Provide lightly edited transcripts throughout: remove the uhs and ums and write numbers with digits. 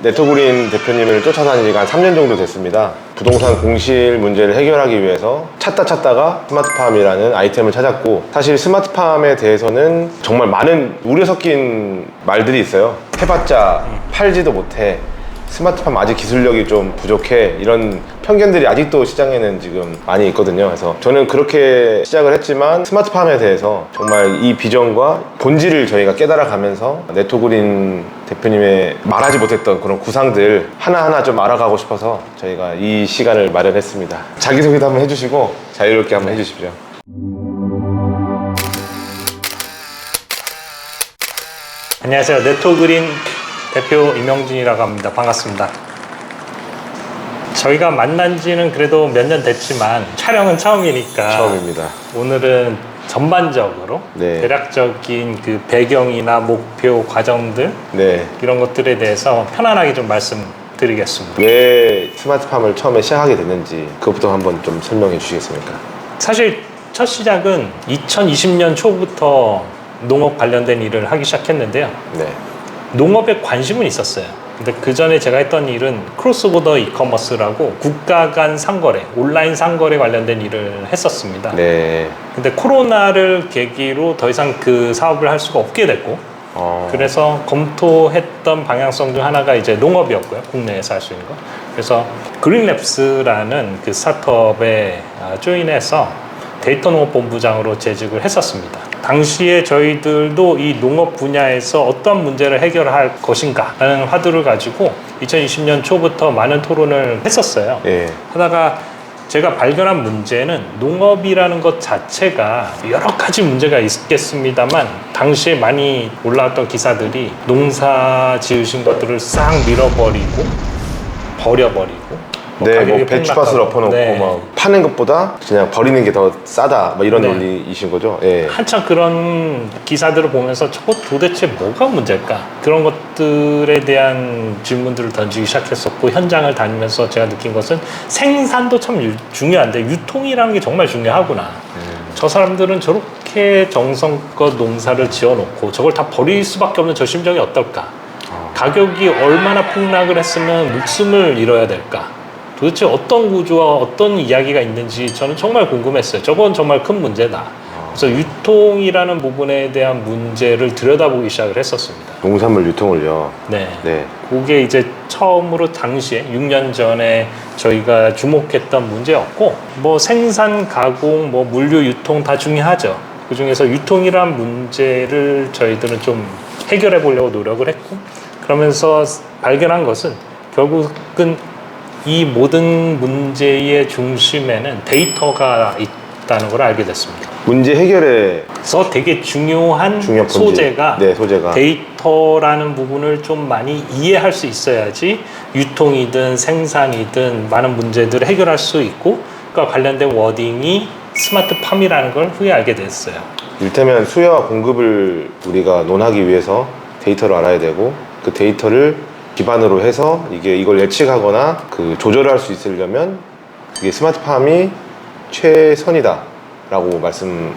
네토그린 대표님을 쫓아다닌 지가 한 3년 정도 됐습니다. 부동산 공실 문제를 해결하기 위해서 찾다가 스마트팜이라는 아이템을 찾았고, 사실 스마트팜에 대해서는 정말 많은 우려 섞인 말들이 있어요. 해봤자 팔지도 못해, 스마트팜 아직 기술력이 좀 부족해, 이런 편견들이 아직도 시장에는 지금 많이 있거든요. 그래서 저는 그렇게 시작을 했지만 스마트팜에 대해서 정말 이 비전과 본질을 저희가 깨달아가면서 네토그린 대표님의 말하지 못했던 그런 구상들 하나하나 좀 알아가고 싶어서 저희가 이 시간을 마련했습니다. 자기소개도 한번 해주시고 자유롭게 한번 해주십시오. 안녕하세요. 네토그린 대표 임영준이라고 합니다. 반갑습니다. 저희가 만난 지는 그래도 몇 년 됐지만 촬영은 처음이니까 처음입니다. 오늘은 전반적으로 네. 대략적인 그 배경이나 목표, 과정들 네. 이런 것들에 대해서 편안하게 좀 말씀드리겠습니다. 왜 스마트팜을 처음에 시작하게 됐는지 그것부터 한번 좀 설명해 주시겠습니까? 사실 첫 시작은 2020년 초부터 농업 관련된 일을 하기 시작했는데요. 네. 농업에 관심은 있었어요. 근데 그 전에 제가 했던 일은 크로스보더 이커머스라고 국가 간 상거래, 온라인 상거래 관련된 일을 했었습니다. 네. 근데 코로나를 계기로 더 이상 그 사업을 할 수가 없게 됐고, 그래서 검토했던 방향성 중 하나가 이제 농업이었고요. 국내에서 할 수 있는 거. 그래서 그린랩스라는 그 스타트업에 조인해서 데이터 농업 본부장으로 재직을 했었습니다. 당시에 저희들도 이 농업 분야에서 어떤 문제를 해결할 것인가 라는 화두를 가지고 2020년 초부터 많은 토론을 했었어요. 예. 하다가 제가 발견한 문제는 농업이라는 것 자체가 여러 가지 문제가 있겠습니다만 당시에 많이 올라왔던 기사들이 농사 지으신 것들을 싹 밀어버리고 버려버리고 네, 뭐 배추밭을 엎어놓고 네. 막 파는 것보다 그냥 버리는 게 더 싸다, 뭐 이런 네. 논리이신 거죠? 예. 한참 그런 기사들을 보면서 저거 도대체 뭐가 문제일까? 그런 것들에 대한 질문들을 던지기 시작했었고, 현장을 다니면서 제가 느낀 것은 생산도 참 중요한데 유통이라는 게 정말 중요하구나. 저 사람들은 저렇게 정성껏 농사를 지어놓고 저걸 다 버릴 수밖에 없는 저 심정이 어떨까? 가격이 얼마나 폭락을 했으면 목숨을 잃어야 될까? 도대체 어떤 구조와 어떤 이야기가 있는지 저는 정말 궁금했어요. 저건 정말 큰 문제다. 그래서 유통이라는 부분에 대한 문제를 들여다보기 시작을 했었습니다. 농산물 유통을요? 네. 네. 그게 이제 처음으로 당시에 6년 전에 저희가 주목했던 문제였고, 뭐 생산, 가공, 뭐 물류, 유통 다 중요하죠. 그 중에서 유통이란 문제를 저희들은 좀 해결해 보려고 노력을 했고, 그러면서 발견한 것은 결국은 이 모든 문제의 중심에는 데이터가 있다는 걸 알게 됐습니다. 문제 해결에 그래서 되게 중요한 본질. 소재가, 네, 소재가 데이터라는 부분을 좀 많이 이해할 수 있어야지 유통이든 생산이든 많은 문제들을 해결할 수 있고, 그와 관련된 워딩이 스마트팜이라는 걸 후에 알게 됐어요. 이를테면 수요와 공급을 우리가 논하기 위해서 데이터를 알아야 되고, 그 데이터를 기반으로 해서 이걸 예측하거나 그 조절할 수 있으려면 이게 스마트팜이 최선이다 라고 말씀하신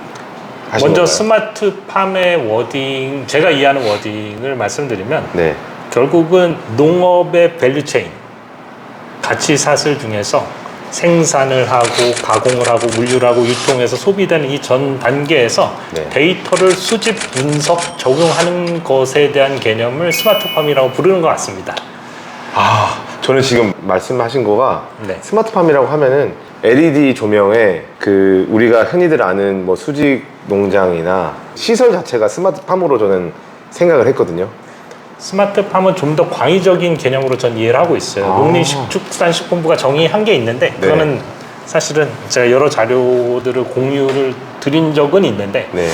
먼저 건가요? 스마트팜의 워딩, 제가 이해하는 워딩을 말씀드리면, 네. 결국은 농업의 밸류체인, 가치사슬 중에서 생산을 하고 가공을 하고 물류를 하고 유통해서 소비되는 이 전 단계에서 네. 데이터를 수집, 분석, 적용하는 것에 대한 개념을 스마트팜이라고 부르는 것 같습니다. 저는 지금 말씀하신 거가 네. 스마트팜이라고 하면은 LED 조명에 그 우리가 흔히들 아는 뭐 수직 농장이나 시설 자체가 스마트팜으로 저는 생각을 했거든요. 스마트팜은 좀 더 광의적인 개념으로 전 이해를 하고 있어요. 농림축산식품부가 정의한 게 있는데, 그거는 네. 사실은 제가 여러 자료들을 공유를 드린 적은 있는데, 네.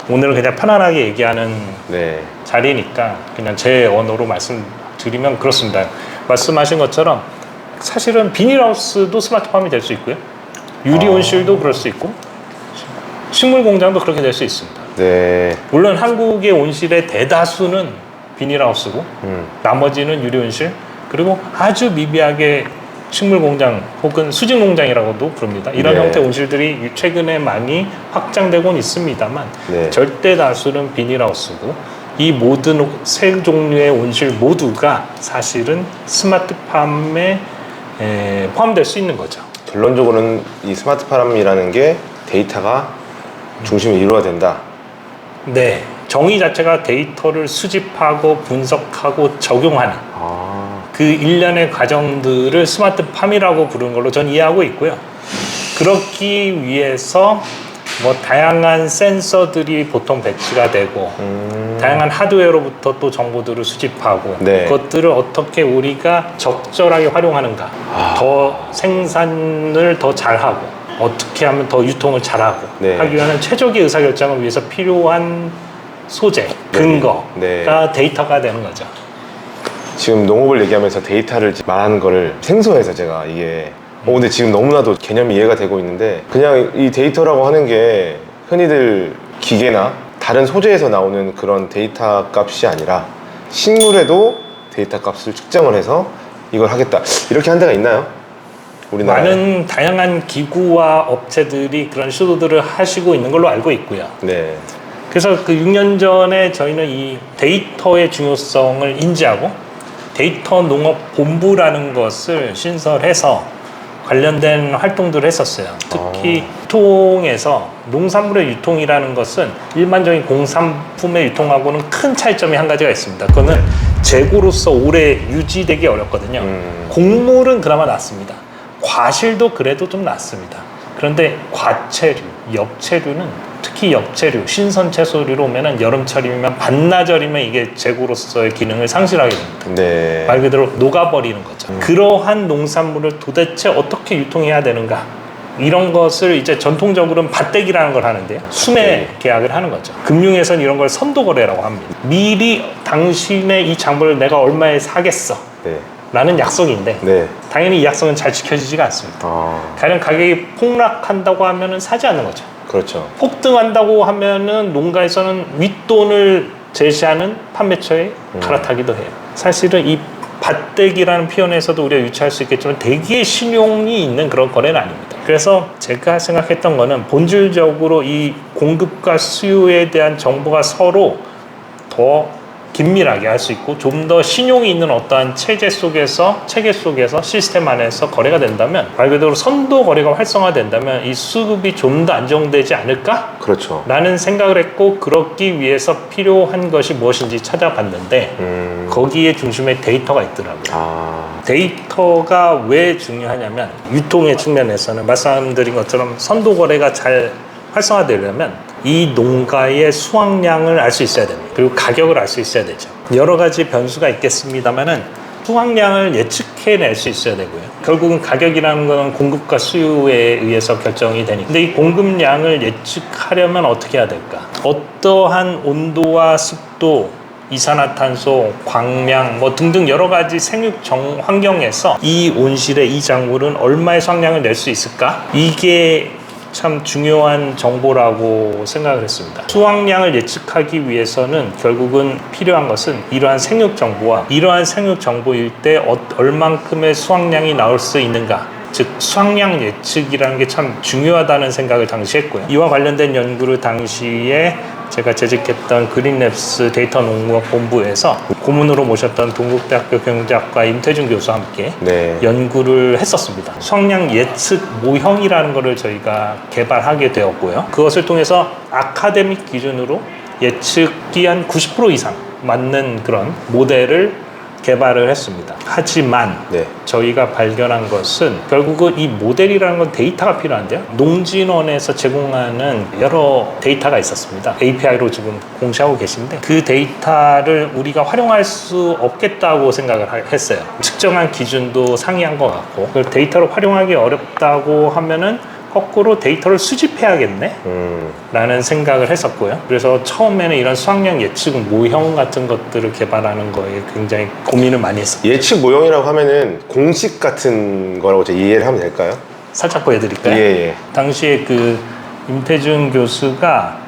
오늘은 그냥 편안하게 얘기하는 네. 자리니까 그냥 제 언어로 말씀드리면 그렇습니다. 말씀하신 것처럼 사실은 비닐하우스도 스마트팜이 될 수 있고요. 유리온실도 그럴 수 있고, 식물 공장도 그렇게 될 수 있습니다. 네. 물론 한국의 온실의 대다수는 비닐하우스고 나머지는 유리온실, 그리고 아주 미비하게 식물공장 혹은 수직농장이라고도 부릅니다. 이런 네. 형태의 온실들이 최근에 많이 확장되곤 있습니다만, 네. 절대 다수는 비닐하우스고, 이 모든 세 종류의 온실 모두가 사실은 스마트팜에 포함될 수 있는 거죠. 결론적으로는 이 스마트팜이라는 게 데이터가 중심을 이루어야 된다. 네, 정의 자체가 데이터를 수집하고 분석하고 적용하는 그 일련의 과정들을 스마트팜이라고 부르는 걸로 전 이해하고 있고요. 그렇기 위해서 뭐 다양한 센서들이 보통 배치가 되고 다양한 하드웨어로부터 또 정보들을 수집하고 네. 그것들을 어떻게 우리가 적절하게 활용하는가, 더 생산을 더 잘하고 어떻게 하면 더 유통을 잘하고 네. 하기 위한 최적의 의사결정을 위해서 필요한 소재, 근거가 네. 데이터가 되는 거죠. 지금 농업을 얘기하면서 데이터를 말하는 거를 생소해서 제가 이게 근데 지금 너무나도 개념이 이해가 되고 있는데 그냥 이 데이터라고 하는 게 흔히들 기계나 다른 소재에서 나오는 그런 데이터 값이 아니라 식물에도 데이터 값을 측정을 해서 이걸 하겠다 이렇게 한 데가 있나요? 우리나라에? 많은 다양한 기구와 업체들이 그런 시도들을 하시고 있는 걸로 알고 있고요. 네. 그래서 그 6년 전에 저희는 이 데이터의 중요성을 인지하고 데이터 농업 본부라는 것을 신설해서 관련된 활동들을 했었어요. 특히 유통에서 농산물의 유통이라는 것은 일반적인 공산품의 유통하고는 큰 차이점이 한 가지가 있습니다. 그거는 재고로서 오래 유지되기 어렵거든요. 곡물은 그나마 낫습니다. 과실도 그래도 좀 낫습니다. 그런데 과체류, 엽체류는 특히 엽체류, 신선 채소류로 오면은 여름철이면 반나절이면 이게 재고로서의 기능을 상실하게 됩니다. 네. 말 그대로 녹아버리는 거죠. 그러한 농산물을 도대체 어떻게 유통해야 되는가? 이런 것을 이제 전통적으로는 밭대기라는 걸 하는데요. 수매 계약을 하는 거죠. 금융에서는 이런 걸 선도거래라고 합니다. 미리 당신의 이 작물을 내가 얼마에 사겠어. 네. 라는 약속인데 네. 당연히 이 약속은 잘 지켜지지가 않습니다. 가령 가격이 폭락한다고 하면은 사지 않는 거죠. 그렇죠. 폭등한다고 하면은 농가에서는 윗돈을 제시하는 판매처에 갈아타기도 해요. 사실은 이 밭대기라는 표현에서도 우리가 유추할 수 있겠지만 되게 신용이 있는 그런 거래는 아닙니다. 그래서 제가 생각했던 거는 본질적으로 이 공급과 수요에 대한 정보가 서로 더 긴밀하게 할 수 있고 좀 더 신용이 있는 어떠한 체계 속에서 시스템 안에서 거래가 된다면 말 그대로 선도 거래가 활성화된다면 이 수급이 좀 더 안정되지 않을까? 그렇죠. 라는 생각을 했고 그렇기 위해서 필요한 것이 무엇인지 찾아봤는데 거기에 중심에 데이터가 있더라고요. 데이터가 왜 중요하냐면 유통의 측면에서는 말씀드린 것처럼 선도 거래가 잘 활성화되려면 이 농가의 수확량을 알 수 있어야 됩니다. 그리고 가격을 알 수 있어야 되죠. 여러 가지 변수가 있겠습니다만은 수확량을 예측해낼 수 있어야 되고요. 결국은 가격이라는 것은 공급과 수요에 의해서 결정이 되니까. 근데 이 공급량을 예측하려면 어떻게 해야 될까? 어떠한 온도와 습도, 이산화탄소, 광량 뭐 등등 여러 가지 생육 환경에서 이 온실의 이 작물은 얼마의 수확량을 낼 수 있을까? 이게 참 중요한 정보라고 생각을 했습니다. 수확량을 예측하기 위해서는 결국은 필요한 것은 이러한 생육 정보와 이러한 생육 정보일 때 얼만큼의 수확량이 나올 수 있는가, 즉 수확량 예측이라는 게 참 중요하다는 생각을 당시 했고요. 이와 관련된 연구를 당시에 제가 재직했던 그린랩스 데이터 농업 본부에서 고문으로 모셨던 동국대학교 경제학과 임태준 교수와 함께 연구를 했었습니다. 수확량 예측 모형이라는 것을 저희가 개발하게 되었고요. 그것을 통해서 아카데믹 기준으로 예측이 한 90% 이상 맞는 그런 모델을 개발을 했습니다. 하지만 저희가 발견한 것은 결국은 이 모델이라는 건 데이터가 필요한데요. 농진원에서 제공하는 여러 데이터가 있었습니다. API로 지금 공시하고 계신데 그 데이터를 우리가 활용할 수 없겠다고 생각을 했어요. 측정한 기준도 상이한 것 같고 그걸 데이터로 활용하기 어렵다고 하면은 거꾸로 데이터를 수집해야겠네 라는 생각을 했었고요. 그래서 처음에는 이런 수확량 예측 모형 같은 것들을 개발하는 거에 굉장히 고민을 많이 했었어요. 예측 모형이라고 하면은 공식 같은 거라고 제가 이해를 하면 될까요? 살짝 보여드릴까요? 예. 당시에 그 임태준 교수가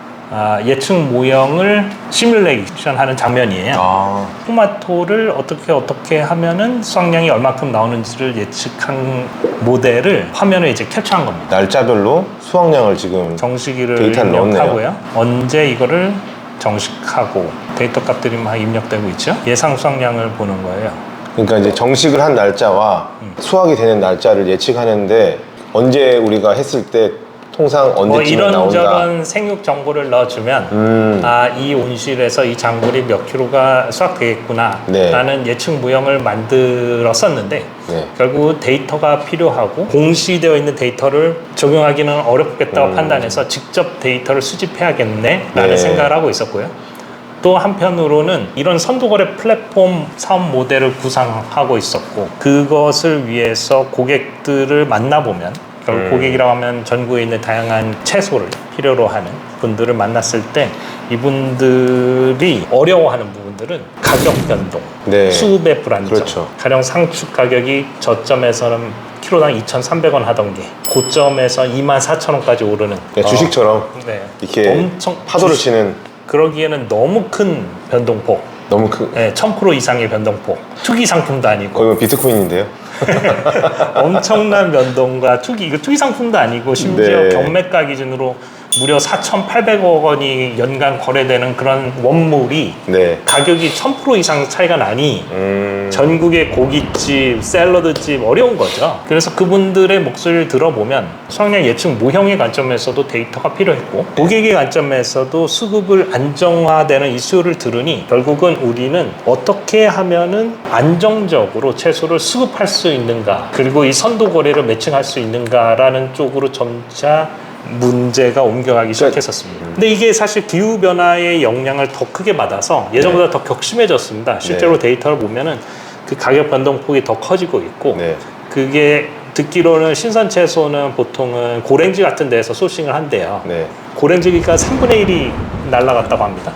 예측 모형을 시뮬레이션 하는 장면이에요. 토마토를 어떻게 하면은 수확량이 얼마큼 나오는지를 예측한 모델을 화면에 이제 캡처한 겁니다. 날짜별로 수확량을 지금 정시기를 데이터를 입력하고요. 언제 이거를 정식하고 데이터 값들이 막 입력되고 있죠. 예상 수확량을 보는 거예요. 그러니까 이제 정식을 한 날짜와 수확이 되는 날짜를 예측하는데 언제 우리가 했을 때 통상 언제쯤 나온다. 이런저런 생육 정보를 넣어주면 이 온실에서 이 작물이 몇 킬로가 수확되겠구나 네. 라는 예측 무형을 만들었었는데 네. 결국 데이터가 필요하고 공시되어 있는 데이터를 적용하기는 어렵겠다고 판단해서 직접 데이터를 수집해야겠네 라는 네. 생각을 하고 있었고요. 또 한편으로는 이런 선도거래 플랫폼 사업 모델을 구상하고 있었고 그것을 위해서 고객들을 만나보면 고객이라고 하면 전국에 있는 다양한 채소를 필요로 하는 분들을 만났을 때 이분들이 어려워하는 부분들은 가격 변동, 네. 수급의 불안정, 그렇죠. 가령 상축 가격이 저점에서는 키로당 2,300원 하던 게 고점에서 24,000원까지 오르는 그냥 주식처럼 네. 이렇게 엄청 파도를 치는 그러기에는 너무 큰 변동폭, 너무 큰 네, 1000% 이상의 변동폭, 투기 상품도 아니고 거의 뭐 비트코인인데요. 엄청난 변동과 이거 투기 상품도 아니고 심지어 네. 경매가 기준으로 무려 4,800억 원이 연간 거래되는 그런 원물이 네. 가격이 1000% 이상 차이가 나니 전국의 고깃집, 샐러드집 어려운 거죠. 그래서 그분들의 목소리를 들어보면 수확량 예측 모형의 관점에서도 데이터가 필요했고 고객의 관점에서도 수급을 안정화되는 이슈를 들으니 결국은 우리는 어떻게 하면은 안정적으로 채소를 수급할 수 있는가 그리고 이 선도 거래를 매칭할 수 있는가라는 쪽으로 점차 문제가 옮겨가기 시작했었습니다. 근데 이게 사실 기후변화의 영향을 더 크게 받아서 예전보다 더 격심해졌습니다. 실제로 데이터를 보면은 그 가격 변동폭이 더 커지고 있고 네. 그게 듣기로는 신선 채소는 보통은 고랭지 같은 데서 소싱을 한대요. 네. 고랭지가 3분의 1이 날아갔다고 합니다.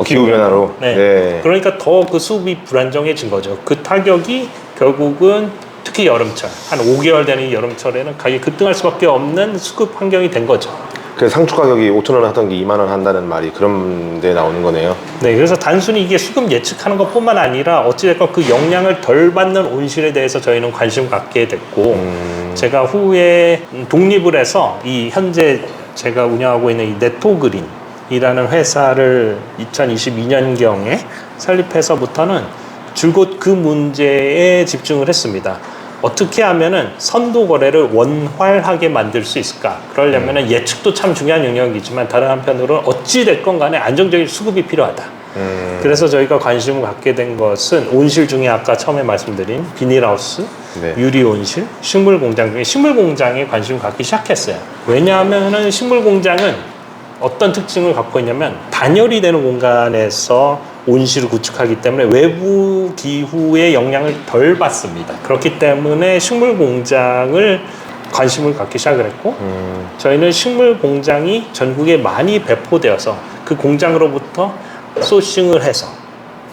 기후변화로. 네. 네. 그러니까 더 그 수급이 불안정해진 거죠. 그 타격이 결국은 특히 여름철, 한 5개월 되는 이 여름철에는 가격이 급등할 수밖에 없는 수급 환경이 된 거죠. 그래서 상축 가격이 5,000원 하던 게 2만 원 한다는 말이 그런 데 나오는 거네요. 네, 그래서 단순히 이게 수급 예측하는 것뿐만 아니라 어찌됐건 그 영향을 덜 받는 온실에 대해서 저희는 관심을 갖게 됐고 제가 후에 독립을 해서 이 현재 제가 운영하고 있는 이 네토그린이라는 회사를 2022년경에 설립해서부터는 줄곧 그 문제에 집중을 했습니다. 어떻게 하면은 선도 거래를 원활하게 만들 수 있을까? 그러려면은 예측도 참 중요한 영역이지만 다른 한편으로는 어찌 됐건 간에 안정적인 수급이 필요하다. 그래서 저희가 관심을 갖게 된 것은 온실 중에 아까 처음에 말씀드린 비닐하우스, 네. 유리온실, 식물공장 중에 식물공장에 관심을 갖기 시작했어요. 왜냐하면은 식물공장은 어떤 특징을 갖고 있냐면 단열이 되는 공간에서 온실을 구축하기 때문에 외부 기후의 영향을 덜 받습니다. 그렇기 때문에 식물 공장을 관심을 갖기 시작을 했고 저희는 식물 공장이 전국에 많이 배포되어서 그 공장으로부터 소싱을 해서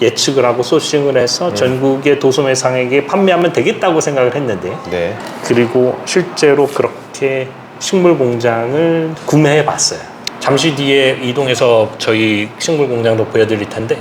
예측을 하고 소싱을 해서 전국의 도소매상에게 판매하면 되겠다고 생각을 했는데 네. 그리고 실제로 그렇게 식물 공장을 구매해 봤어요. 잠시 뒤에 이동해서 저희 식물 공장도 보여드릴 텐데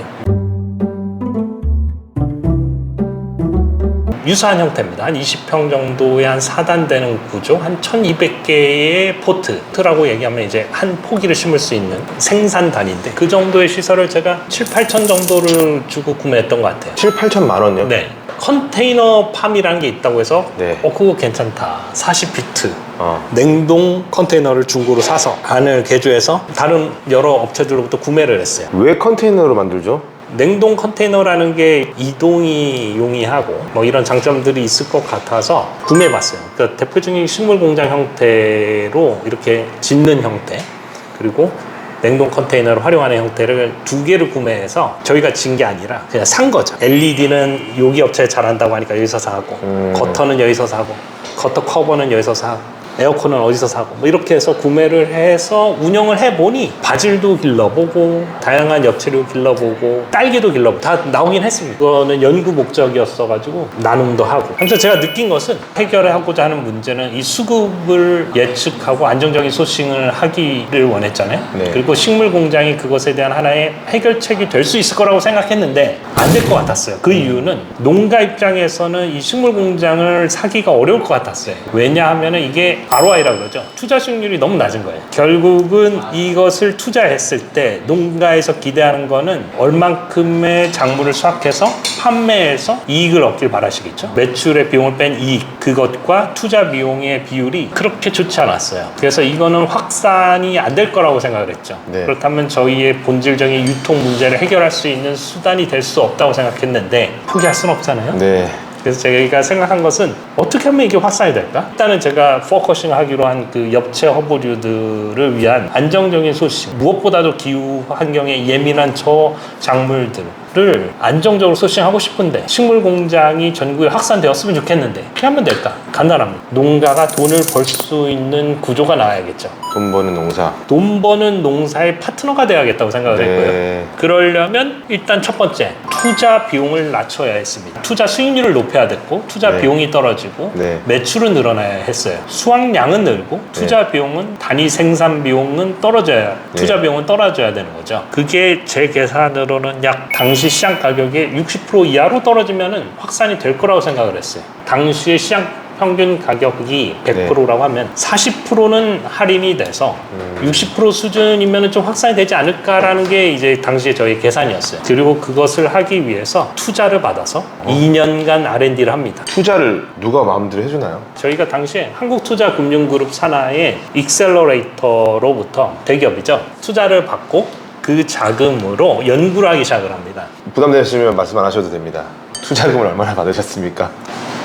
유사한 형태입니다. 한 20평 정도의 한 4단 되는 구조, 한 1200개의 포트라고 얘기하면 이제 한 포기를 심을 수 있는 생산단인데 그 정도의 시설을 제가 7, 8천 정도를 주고 구매했던 것 같아요. 7, 8천만 원요? 네. 컨테이너 팜이라는 게 있다고 해서 네. 그거 괜찮다. 40피트. 어. 냉동 컨테이너를 중고로 사서 안을 개조해서 다른 여러 업체들로부터 구매를 했어요. 왜 컨테이너로 만들죠? 냉동 컨테이너라는 게 이동이 용이하고 뭐 이런 장점들이 있을 것 같아서 구매해봤어요. 그러니까 대표적인 식물 공장 형태로 이렇게 짓는 형태 그리고 냉동 컨테이너를 활용하는 형태를 2개를 구매해서 저희가 진 게 아니라 그냥 산 거죠. LED는 여기 업체에 잘한다고 하니까 여기서 사고 커터는 여기서 사고 커터 커버는 여기서 사고 에어컨은 어디서 사고 뭐 이렇게 해서 구매를 해서 운영을 해보니 바질도 길러보고 다양한 엽채류 길러보고 딸기도 길러보고 다 나오긴 했습니다. 그거는 연구 목적이었어 가지고 나눔도 하고 아무튼 제가 느낀 것은 해결하고자 하는 문제는 이 수급을 예측하고 안정적인 소싱을 하기를 원했잖아요. 네. 그리고 식물 공장이 그것에 대한 하나의 해결책이 될 수 있을 거라고 생각했는데 안 될 것 같았어요. 그 이유는 농가 입장에서는 이 식물 공장을 사기가 어려울 것 같았어요. 왜냐하면 이게 ROI라고 그러죠. 투자 수익률이 너무 낮은 거예요. 결국은 이것을 투자했을 때 농가에서 기대하는 거는 얼만큼의 작물을 수확해서 판매해서 이익을 얻길 바라시겠죠. 매출의 비용을 뺀 이익, 그것과 투자 비용의 비율이 그렇게 좋지 않았어요. 그래서 이거는 확산이 안 될 거라고 생각을 했죠. 네. 그렇다면 저희의 본질적인 유통 문제를 해결할 수 있는 수단이 될 수 없다고 생각했는데 포기할 수는 없잖아요. 네. 그래서 제가 생각한 것은 어떻게 하면 이게 확산이 될까? 일단은 제가 포커싱 하기로 한 그 엽채 허브류들을 위한 안정적인 소싱, 무엇보다도 기후 환경에 예민한 저작물들을 안정적으로 소싱하고 싶은데 식물 공장이 전국에 확산되었으면 좋겠는데 어떻게 하면 될까? 간단합니다. 농가가 돈을 벌 수 있는 구조가 나와야겠죠. 돈 버는 농사. 돈 버는 농사의 파트너가 돼야겠다고 생각을 했고요. 그러려면 일단 첫 번째, 투자 비용을 낮춰야 했습니다. 투자 수익률을 높여야 됐고 투자 네. 비용이 떨어지고 네. 매출은 늘어나야 했어요. 수확량은 늘고 투자 비용은 단위 생산 비용은 떨어져야 투자 비용은 떨어져야 되는 거죠. 그게 제 계산으로는 약 당시 시장 가격의 60% 이하로 떨어지면은 확산이 될 거라고 생각을 했어요. 당시의 시장 평균 가격이 100%라고 하면 40%는 할인이 돼서 60% 수준이면 좀 확산이 되지 않을까라는 게 이제 당시에 저희 계산이었어요. 그리고 그것을 하기 위해서 투자를 받아서 2년간 R&D를 합니다. 투자를 누가 마음대로 해주나요? 저희가 당시에 한국투자금융그룹 산하의 익셀러레이터로부터 대기업이죠. 투자를 받고 그 자금으로 연구를 하기 시작을 합니다. 부담되시면 말씀 안 하셔도 됩니다. 투자금을 얼마나 받으셨습니까?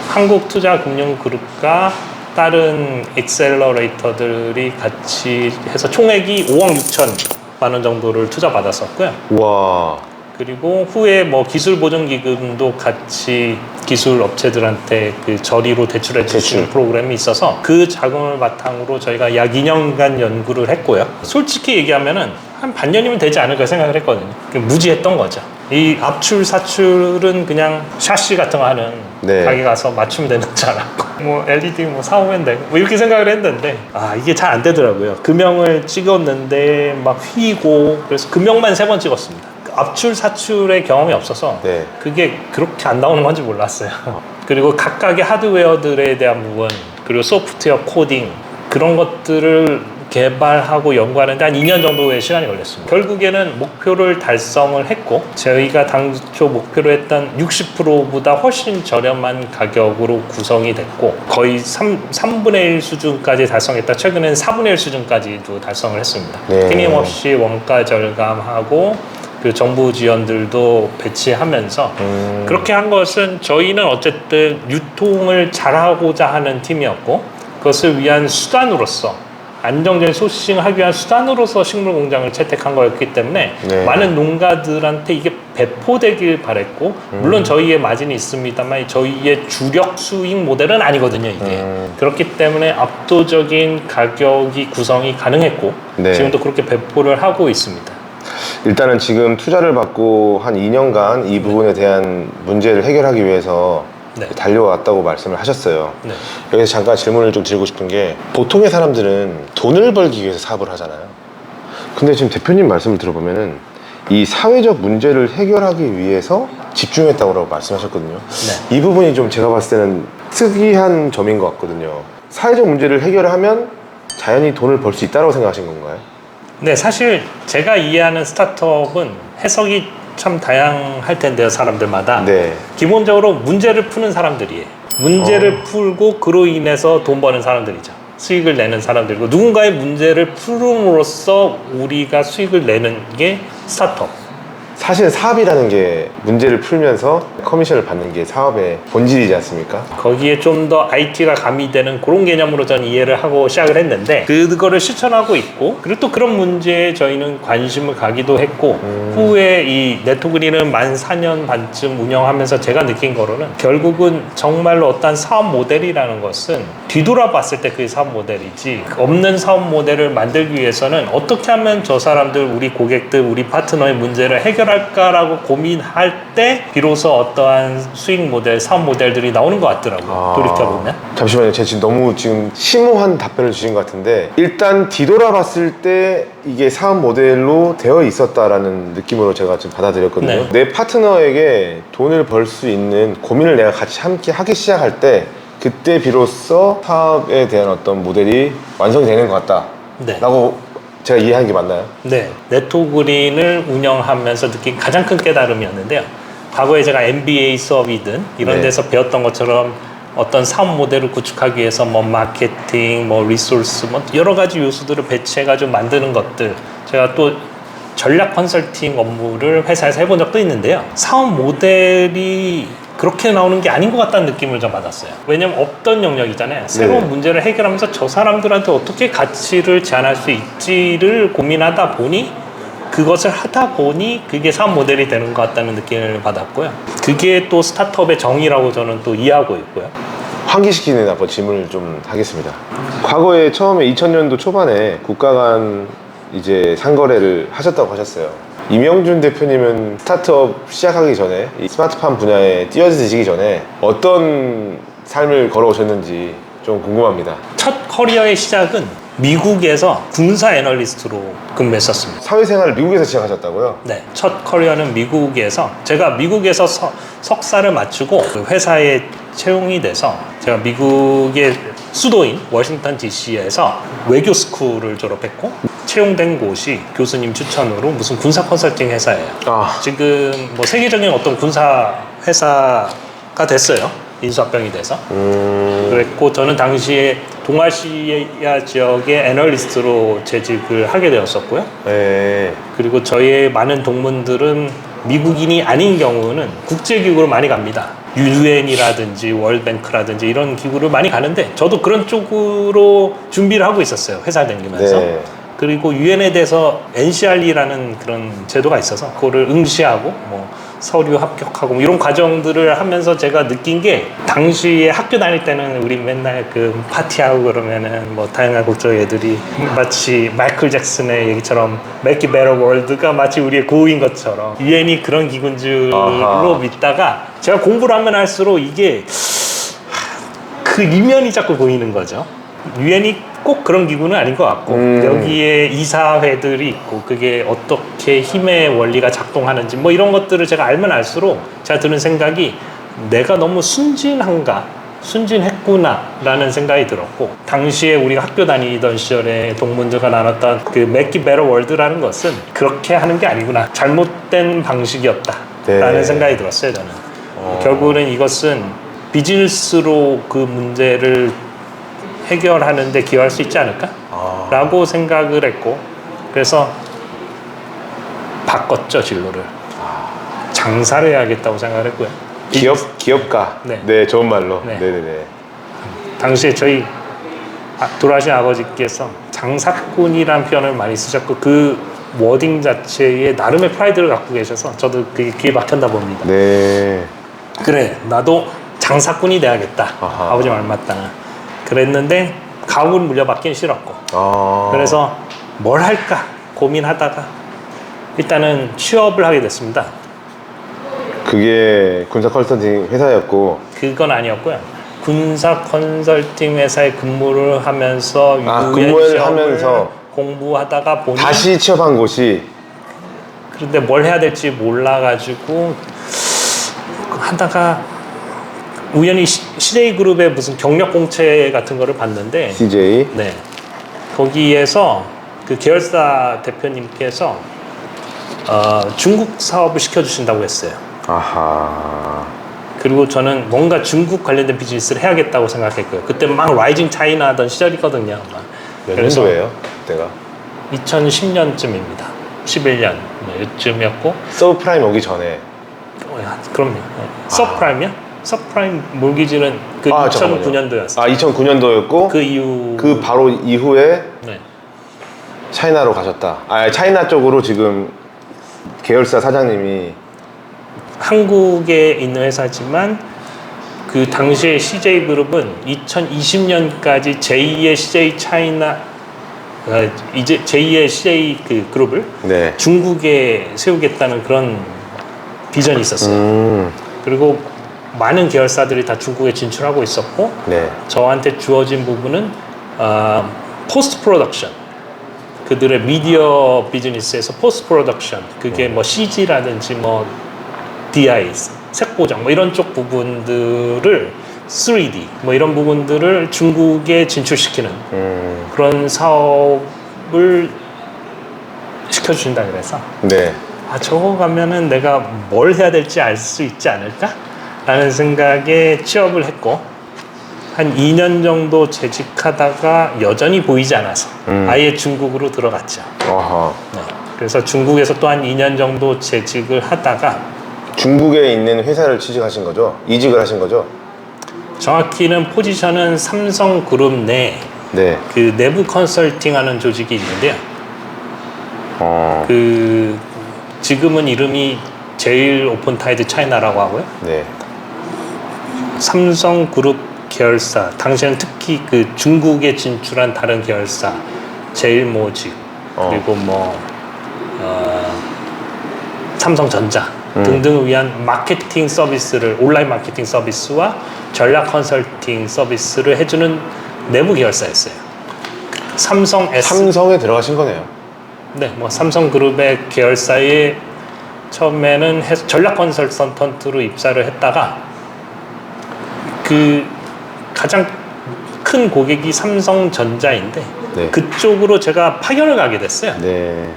한국투자금융그룹과 다른 엑셀러레이터들이 같이 해서 총액이 5억 6천만 원 정도를 투자받았었고요. 와. 그리고 후에 뭐 기술보증기금도 같이 기술 업체들한테 그 저리로 대출해 주시는 프로그램이 있어서 그 자금을 바탕으로 저희가 약 2년간 연구를 했고요. 솔직히 얘기하면은 한 반년이면 되지 않을까 생각을 했거든요. 무지했던 거죠. 이 압출 사출은 그냥 샤시 같은 거 하는 네. 가게 가서 맞추면 되는 줄 알았고 뭐 LED 뭐 사오면 되고 뭐 이렇게 생각을 했는데 이게 잘 안 되더라고요. 금형을 찍었는데 막 휘고 그래서 금형만 3번 찍었습니다. 압출 사출의 경험이 없어서 네. 그게 그렇게 안 나오는 건지 몰랐어요. 그리고 각각의 하드웨어들에 대한 부분 그리고 소프트웨어 코딩 그런 것들을 개발하고 연구하는데 한 2년 정도의 시간이 걸렸습니다. 결국에는 목표를 달성을 했고 저희가 당초 목표로 했던 60%보다 훨씬 저렴한 가격으로 구성이 됐고 거의 3분의 1 수준까지 달성했다. 최근에는 4분의 1 수준까지도 달성을 했습니다. 네. 끊임없이 원가 절감하고 그 정부 지원들도 배치하면서 그렇게 한 것은 저희는 어쨌든 유통을 잘하고자 하는 팀이었고 그것을 위한 수단으로서 안정적인 소싱하기 위한 수단으로서 식물 공장을 채택한 거였기 때문에 네. 많은 농가들한테 이게 배포되길 바랬고 물론 저희의 마진이 있습니다만 저희의 주력 수익 모델은 아니거든요 이게 그렇기 때문에 압도적인 가격이 구성이 가능했고 네. 지금도 그렇게 배포를 하고 있습니다. 일단은 지금 투자를 받고 한 2년간 이 부분에 대한 문제를 해결하기 위해서 네. 달려왔다고 말씀을 하셨어요. 네. 여기서 잠깐 질문을 좀 드리고 싶은 게 보통의 사람들은 돈을 벌기 위해서 사업을 하잖아요. 근데 지금 대표님 말씀을 들어보면은 이 사회적 문제를 해결하기 위해서 집중했다고 말씀하셨거든요. 네. 이 부분이 좀 제가 봤을 때는 특이한 점인 것 같거든요. 사회적 문제를 해결하면 자연히 돈을 벌 수 있다고 생각하신 건가요? 네, 사실 제가 이해하는 스타트업은 해석이 참 다양할 텐데요, 사람들마다. 네. 기본적으로 문제를 푸는 사람들이에요. 문제를 풀고 그로 인해서 돈 버는 사람들이죠. 수익을 내는 사람들이고 누군가의 문제를 풀음으로써 우리가 수익을 내는 게 스타트업. 사실 사업이라는 게 문제를 풀면서 커미션을 받는 게 사업의 본질이지 않습니까? 거기에 좀 더 IT가 가미되는 그런 개념으로 저는 이해를 하고 시작을 했는데 그거를 실천하고 있고 그리고 또 그런 문제에 저희는 관심을 가기도 했고 후에 이 네토그린은 만 4년 반쯤 운영하면서 제가 느낀 거로는 결국은 정말로 어떤 사업 모델이라는 것은 뒤돌아봤을 때 그게 사업 모델이지 없는 사업 모델을 만들기 위해서는 어떻게 하면 저 사람들 우리 고객들 우리 파트너의 문제를 해결할까라고 고민할 때 비로소 어떠한 수익 모델 사업 모델들이 나오는 것 같더라고요. 돌이켜보면. 잠시만요. 제가 지금 너무 심오한 답변을 주신 것 같은데 일단 뒤돌아봤을 때 이게 사업 모델로 되어 있었다라는 느낌으로 제가 지금 받아들였거든요. 네. 내 파트너에게 돈을 벌 수 있는 고민을 내가 같이 함께 하기 시작할 때 그때 비로소 사업에 대한 어떤 모델이 완성이 되는 것 같다 네. 라고 제가 이해한 게 맞나요? 네. 네트그린을 운영하면서 느낀 가장 큰 깨달음이었는데요. 과거에 제가 MBA 수업이든 이런 네. 데서 배웠던 것처럼 어떤 사업 모델을 구축하기 위해서 뭐 마케팅, 뭐 리소스, 뭐 여러 가지 요소들을 배치해가지고 만드는 것들, 제가 또 전략 컨설팅 업무를 회사에서 해본 적도 있는데요. 사업 모델이 그렇게 나오는 게 아닌 것 같다는 느낌을 좀 받았어요. 왜냐면 없던 영역이잖아요. 새로운 네. 문제를 해결하면서 저 사람들한테 어떻게 가치를 제안할 수 있지를 고민하다 보니, 그것을 하다 보니 그게 사업 모델이 되는 것 같다는 느낌을 받았고요. 그게 또 스타트업의 정의라고 저는 또 이해하고 있고요. 환기시키는 한번 질문을 좀 하겠습니다. 과거에 처음에 2000년도 초반에 국가 간 이제 상거래를 하셨다고 하셨어요. 이명준 대표님은 스타트업 시작하기 전에 이 스마트팜 분야에 뛰어드시기 전에 어떤 삶을 걸어오셨는지 좀 궁금합니다. 첫 커리어의 시작은 미국에서 군사 애널리스트로 근무했었습니다. 사회생활을 미국에서 시작하셨다고요? 네, 첫 커리어는 미국에서, 제가 미국에서 석사를 마치고 그 회사에 채용이 돼서 제가 미국의 수도인 워싱턴 DC에서 외교 스쿨을 졸업했고, 채용된 곳이 교수님 추천으로 무슨 군사 컨설팅 회사예요. 아, 지금 뭐 세계적인 어떤 군사 회사가 됐어요. 인수합병이 돼서. 그랬고, 저는 당시에 동아시아 지역의 애널리스트로 재직을 하게 되었었고요. 네. 그리고 저희의 많은 동문들은 미국인이 아닌 경우는 국제기구로 많이 갑니다. UN이라든지 월뱅크라든지 이런 기구를 많이 가는데, 저도 그런 쪽으로 준비를 하고 있었어요. 회사 다니면서. 네. 그리고 UN에 대해서 NCRE라는 그런 제도가 있어서 그거를 응시하고 뭐 서류 합격하고 뭐 이런 과정들을 하면서 제가 느낀 게, 당시에 학교 다닐 때는 우리 맨날 그 파티하고 그러면은 뭐 다양한 국적 애들이 마치 마이클 잭슨의 얘기처럼 Make it better world가 마치 우리의 구호인 것처럼 UN이 그런 기구인 줄로 아하. 믿다가, 제가 공부를 하면 할수록 이게 그 이면이 자꾸 보이는 거죠. 유엔이 꼭 그런 기구는 아닌 것 같고, 여기에 이사회들이 있고 그게 어떻게 힘의 원리가 작동하는지 뭐 이런 것들을 제가 알면 알수록 제가 드는 생각이, 내가 너무 순진했구나 라는 생각이 들었고, 당시에 우리가 학교 다니던 시절에 동문들과 나눴던 그 Make it better world라는 것은 그렇게 하는 게 아니구나, 잘못된 방식이었다 라는 네. 생각이 들었어요. 저는 결국은 이것은 비즈니스로 그 문제를 해결하는 데 기여할 수 있지 않을까? 라고 생각을 했고, 그래서 바꿨죠, 진로를. 장사를 해야겠다고 생각을 했고요. 기업가. 네. 네, 좋은 말로. 네. 네네네. 당시에 저희 돌아가신 아버지께서 장사꾼이라는 표현을 많이 쓰셨고, 그 워딩 자체에 나름의 프라이드를 갖고 계셔서 저도 그게 귀에 막혔나 봅니다. 네. 그래, 나도 장사꾼이 돼야겠다. 아하. 아버지 말 맞다. 그랬는데 가업을 물려받긴 싫었고, 그래서 뭘 할까 고민하다가 일단은 취업을 하게 됐습니다. 그게 군사 컨설팅 회사였고. 그건 아니었고요. 군사 컨설팅 회사에 근무를 하면서 근무를 시험을 하면서 공부하다가 보니, 다시 취업한 곳이. 그런데 뭘 해야 될지 몰라가지고 하다가 우연히 CJ그룹의 무슨 경력 공채 같은 거를 봤는데, CJ. 네, 거기에서 그 계열사 대표님께서 중국 사업을 시켜주신다고 했어요. 아하. 그리고 저는 뭔가 중국 관련된 비즈니스를 해야겠다고 생각했고요. 그때 막 라이징 차이나 하던 시절이거든요. 몇 년도예요? 그때가? 2010년쯤입니다. 11년 요쯤이었고. 서브프라임 오기 전에. 그럼요. 서프라임이요? 서프라임 몰기지는 그 2009년도였어요. 2009년도였고 그 이후, 그 바로 이후에 네. 차이나로 가셨다. 차이나 쪽으로 지금 계열사 사장님이. 한국에 있는 회사지만 그 당시에 CJ그룹은 2020년까지 제2의 CJ 차이나, 이제 제2의 CJ 그 그룹을 네. 중국에 세우겠다는 그런 비전이 있었어요. 그리고 많은 계열사들이 다 중국에 진출하고 있었고, 네. 저한테 주어진 부분은 포스트 프로덕션, 그들의 미디어 비즈니스에서 포스트 프로덕션, 그게 뭐 CG라든지 뭐 DI, 색보정 뭐 이런 쪽 부분들을 3D 뭐 이런 부분들을 중국에 진출시키는 그런 사업을 시켜준다 그래서 네. 아 저거 가면은 내가 뭘 해야 될지 알 수 있지 않을까? 라는 생각에 취업을 했고 한 2년 정도 재직하다가 여전히 보이지 않아서 아예 중국으로 들어갔죠. 아하. 네. 그래서 중국에서 또 한 2년 정도 재직을 하다가 중국에 있는 회사를 취직하신 거죠? 이직을 하신 거죠? 정확히는 포지션은 삼성그룹 내 네. 그 내부 컨설팅하는 조직이 있는데요. 그 지금은 이름이 제일 오픈타이드 차이나라고 하고요. 네. 삼성그룹 계열사, 당시에는 특히 그 중국에 진출한 다른 계열사, 제일모직 그리고 뭐 삼성전자 등등을 위한 마케팅 서비스를 온라인 마케팅 서비스와 전략 컨설팅 서비스를 해주는 내부 계열사였어요. 삼성에 들어가신 거네요. 네, 뭐 삼성그룹의 계열사에 처음에는 전략 컨설턴트로 입사를 했다가 그 가장 큰 고객이 삼성전자인데 네. 그쪽으로 제가 파견을 가게 됐어요. 네.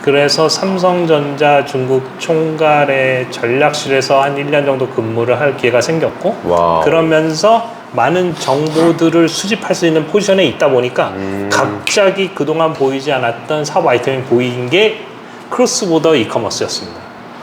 그래서 삼성전자 중국 총괄의 전략실에서 한 1년 정도 근무를 할 기회가 생겼고 와우. 그러면서 많은 정보들을 수집할 수 있는 포지션에 있다 보니까 갑자기 그동안 보이지 않았던 사업 아이템이 보인 게 크로스보더 이커머스였습니다.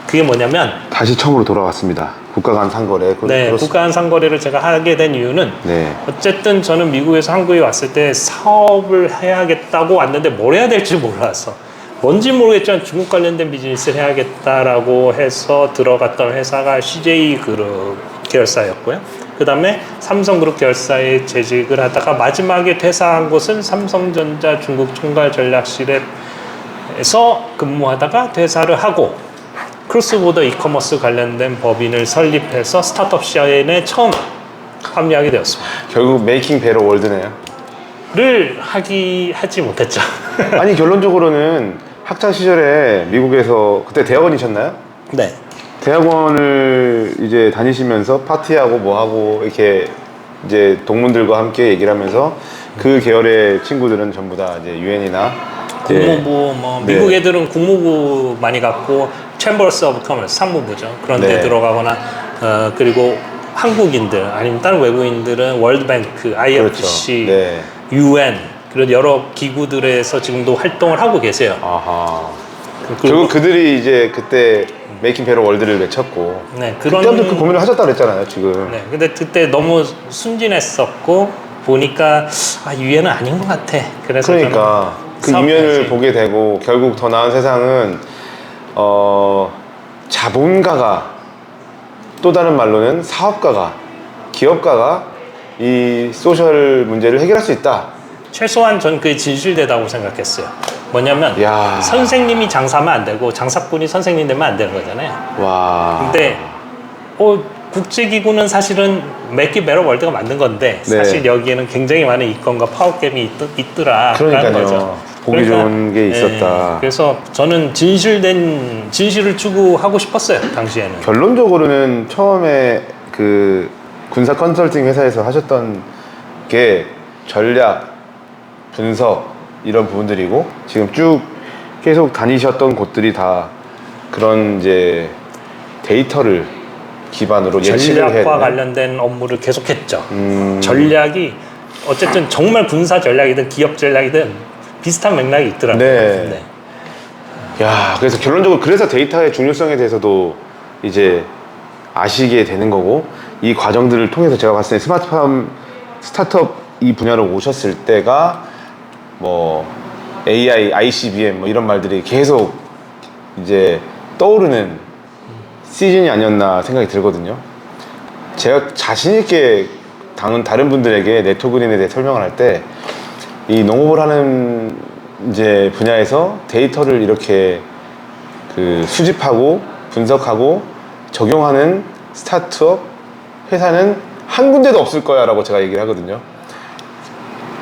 그게 뭐냐면 다시 처음으로 돌아왔습니다. 국가 간 상거래. 네, 국가 간 상거래를 제가 하게 된 이유는 네. 어쨌든 저는 미국에서 한국에 왔을 때 사업을 해야겠다고 왔는데 뭘 해야 될지 몰라서 뭔지 모르겠지만 중국 관련된 비즈니스를 해야겠다라고 해서 들어갔던 회사가 CJ그룹 계열사였고요. 그 다음에 삼성그룹 계열사에 재직을 하다가 마지막에 퇴사한 곳은 삼성전자 중국 총괄 전략실에서 근무하다가 퇴사를 하고 크로스보더 이커머스 관련된 법인을 설립해서 스타트업 시연에 처음 합류하게 되었습니다. 결국 메이킹 베러 월드네요. 를 하지 못했죠. 아니 결론적으로는 학창 시절에 미국에서 그때 대학원이셨나요? 네. 대학원을 이제 다니시면서 파티하고 뭐하고 이렇게 이제 동문들과 함께 얘기를 하면서 그 계열의 친구들은 전부 다 이제 유엔이나 국무부 뭐 네. 미국 애들은 국무부 많이 갔고 챔버스 오브 커머스 상무부죠. 그런 데 네. 들어가거나 그리고 한국인들 아니면 다른 외국인들은 월드뱅크, IFC, 그렇죠. 네. UN 그런 여러 기구들에서 지금도 활동을 하고 계세요. 아하. 그리고 결국 그들이 이제 그때 메이킹 베러 월드를 외쳤고 네, 그때부터 그 고민을 하셨다 그랬잖아요 지금. 네, 근데 그때 너무 순진했었고 보니까 유엔은 아닌 것 같아. 그래서 그러니까 그 사업까지. 이면을 보게 되고 결국 더 나은 세상은 자본가가 또 다른 말로는 사업가가 기업가가 이 소셜 문제를 해결할 수 있다. 최소한 전 그게 진실되다고 생각했어요. 뭐냐면 야. 선생님이 장사하면 안 되고 장사꾼이 선생님 되면 안 되는 거잖아요. 와. 근데 국제기구는 사실은 메이킹 베러 월드가 만든 건데 네. 사실 여기에는 굉장히 많은 이권과 파워갭이 있더라. 그러니까요. 보기 좋은 게 있었다. 그래서 저는 진실을 추구하고 싶었어요. 당시에는. 결론적으로는 처음에 그 군사 컨설팅 회사에서 하셨던 게 전략, 분석 이런 부분들이고 지금 쭉 계속 다니셨던 곳들이 다 그런 이제 데이터를 기반으로 예측을 해야 전략과 되는 관련된 업무를 계속했죠. 전략이 어쨌든 정말 군사 전략이든 기업 전략이든 비슷한 맥락이 있더라고요. 네. 야, 그래서 결론적으로 그래서 데이터의 중요성에 대해서도 이제 아시게 되는 거고 이 과정들을 통해서 제가 봤을 때 스타트업 이 분야로 오셨을 때가 뭐 AI, ICBM 뭐 이런 말들이 계속 이제 떠오르는 시즌이 아니었나 생각이 들거든요. 제가 자신 있게 다른 분들에게 네트워크인에 대해 설명을 할 때 이 농업을 하는 이제 분야에서 데이터를 이렇게 그 수집하고 분석하고 적용하는 스타트업 회사는 한 군데도 없을 거야 라고 제가 얘기를 하거든요.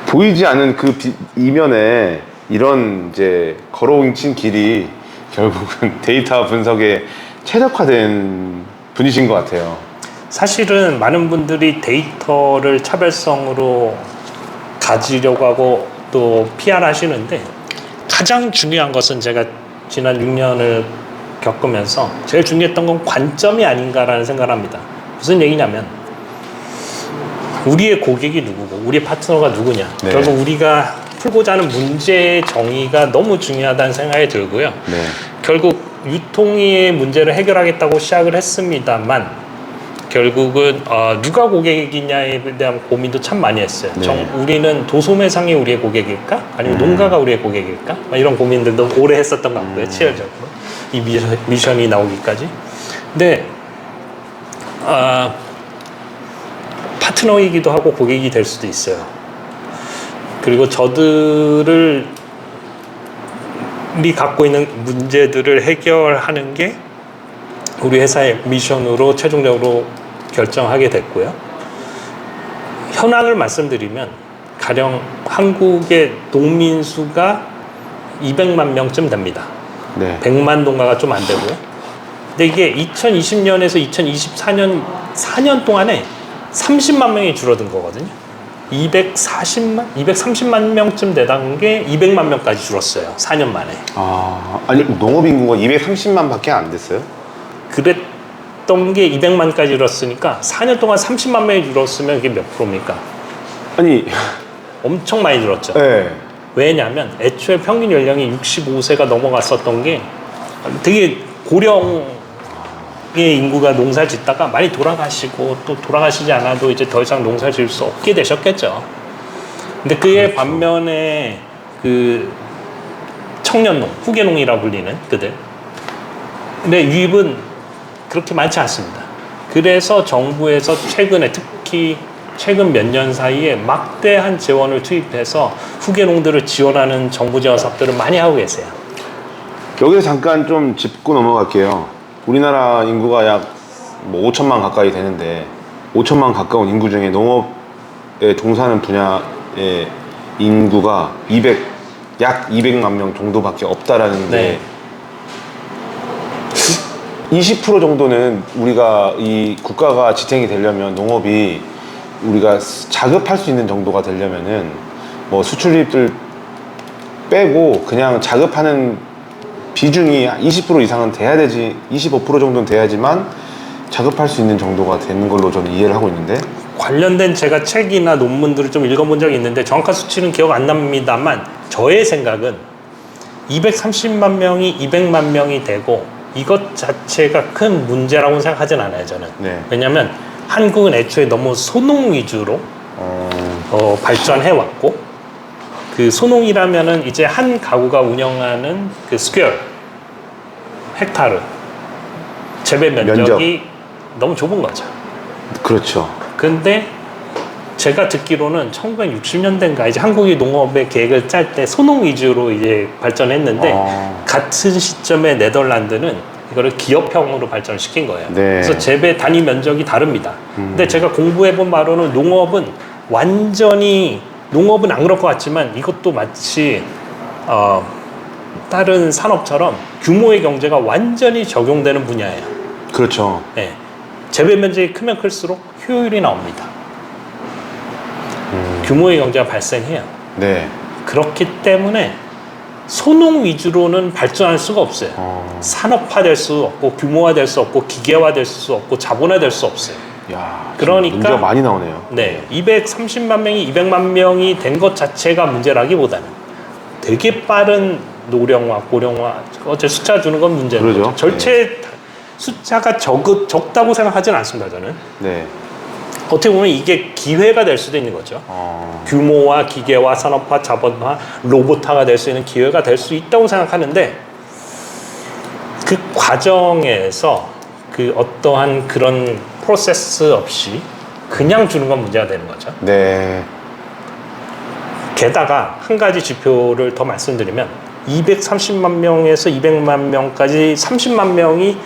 보이지 않는 그 이면에 이런 이제 걸어온친 길이 결국은 데이터 분석에 최적화된 분이신 것 같아요. 사실은 많은 분들이 데이터를 차별성으로 가지려고 하고 또 PR 하시는데 가장 중요한 것은 제가 지난 6년을 겪으면서 제일 중요했던 건 관점이 아닌가라는 생각을 합니다. 무슨 얘기냐면 우리의 고객이 누구고 우리의 파트너가 누구냐. 네. 결국 우리가 풀고자 하는 문제의 정의가 너무 중요하다는 생각이 들고요. 네. 결국 유통의 문제를 해결하겠다고 시작을 했습니다만 결국은 누가 고객이냐에 대한 고민도 참 많이 했어요. 네. 우리는 도소매상이 우리의 고객일까? 아니면 농가가 우리의 고객일까? 막 이런 고민들도 오래 했었던 것 같고요. 치열적으로 이 미션이 나오기까지. 근데 파트너이기도 하고 고객이 될 수도 있어요. 그리고 저들이 갖고 있는 문제들을 해결하는 게 우리 회사의 미션으로 최종적으로 결정하게 됐고요. 현황을 말씀드리면 가령 한국의 농민 수가 200만 명쯤 됩니다. 네. 100만 동가가 좀 안 되고요. 근데 이게 2020년에서 2024년 4년 동안에 30만 명이 줄어든 거거든요. 230만 명쯤 되던 게 200만 명까지 줄었어요. 4년 만에. 아니 농업 인구가 230만 밖에 안 됐어요? 그랬던 게 200만까지 줄었으니까 4년 동안 30만 명이 줄었으면 이게 몇 프로입니까? 아니 엄청 많이 줄었죠. 네. 왜냐하면 애초에 평균 연령이 65세가 넘어갔었던 게 되게 고령의 인구가 농사를 짓다가 많이 돌아가시고 또 돌아가시지 않아도 이제 더 이상 농사를 지을 수 없게 되셨겠죠. 근데 그의 반면에 그 청년농, 후계농이라고 불리는 그들 근데 유입은 그렇게 많지 않습니다. 그래서 정부에서 최근에 특히 최근 몇 년 사이에 막대한 재원을 투입해서 후계농들을 지원하는 정부 지원 사업들을 많이 하고 계세요. 여기서 잠깐 좀 짚고 넘어갈게요. 우리나라 인구가 약 5천만 가까이 되는데 5천만 가까운 인구 중에 농업에 종사하는 분야의 인구가 약 200만 명 정도밖에 없다라는 네. 게 20% 정도는 우리가 이 국가가 지탱이 되려면 농업이 우리가 자급할 수 있는 정도가 되려면은 뭐 수출입들 빼고 그냥 자급하는 비중이 20% 이상은 돼야 되지 25% 정도는 돼야지만 자급할 수 있는 정도가 되는 걸로 저는 이해를 하고 있는데 관련된 제가 책이나 논문들을 좀 읽어본 적이 있는데 정확한 수치는 기억 안 납니다만 저의 생각은 230만 명이 200만 명이 되고 이것 자체가 큰 문제라고 생각하진 않아요 저는. 네. 왜냐하면 한국은 애초에 너무 소농 위주로 발전해왔고 그 소농이라면은 이제 한 가구가 운영하는 그 스퀘어 헥타르 재배 면적이 너무 좁은 거죠. 그렇죠. 근데 제가 듣기로는 1960년대인가 이제 한국이 농업의 계획을 짤 때 소농 위주로 이제 발전했는데 같은 시점에 네덜란드는 이거를 기업형으로 발전을 시킨 거예요. 네. 그래서 재배 단위 면적이 다릅니다. 근데 제가 공부해본 바로는 농업은 안 그럴 것 같지만 이것도 마치 다른 산업처럼 규모의 경제가 완전히 적용되는 분야예요. 그렇죠. 네. 재배 면적이 크면 클수록 효율이 나옵니다. 규모의 경제가 발생해요. 네. 그렇기 때문에 소농 위주로는 발전할 수가 없어요. 산업화될 수 없고 규모화될 수 없고 기계화될 수 없고 자본화될 수 없어요. 야, 그러니까 문제가 많이 나오네요. 네, 230만 명이 200만 명이 된 것 자체가 문제라기보다는 되게 빠른 노령화, 고령화, 어째 숫자 주는 건 문제는 그러죠. 거죠. 절대 숫자가 적다고 생각하지는 않습니다. 저는 네. 어떻게 보면 이게 기회가 될 수도 있는 거죠. 규모화, 기계화, 산업화, 자본화, 로봇화가 될 수 있는 기회가 될 수 있다고 생각하는데 그 과정에서 그 어떠한 그런 프로세스 없이 그냥 주는 건 문제가 되는 거죠. 네. 게다가 한 가지 지표를 더 말씀드리면 230만 명에서 200만 명까지 30만 명이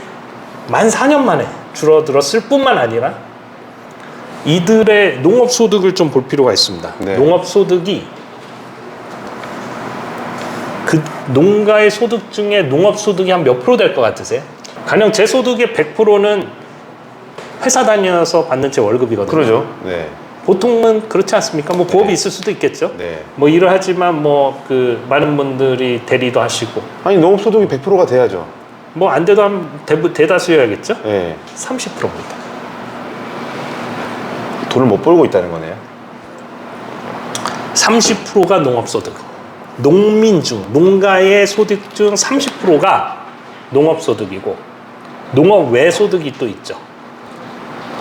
만 4년 만에 줄어들었을 뿐만 아니라 이들의 농업 소득을 좀 볼 필요가 있습니다. 네. 농업 소득이 그 농가의 소득 중에 농업 소득이 한 몇 프로 될 것 같으세요? 가령 제 소득의 100%는 회사 다녀서 받는 제 월급이거든요. 그러죠. 네. 보통은 그렇지 않습니까? 뭐 부업이 있을 수도 있겠죠. 네. 뭐 일을 하지만 뭐 그 많은 분들이 대리도 하시고 아니 농업소득이 100%가 돼야죠. 뭐 안 돼도 한 대다수여야겠죠. 네. 30%입니다. 돈을 못 벌고 있다는 거네요. 30%가 농업소득. 농민 중, 농가의 소득 중 30%가 농업소득이고 농업 외 소득이 또 있죠.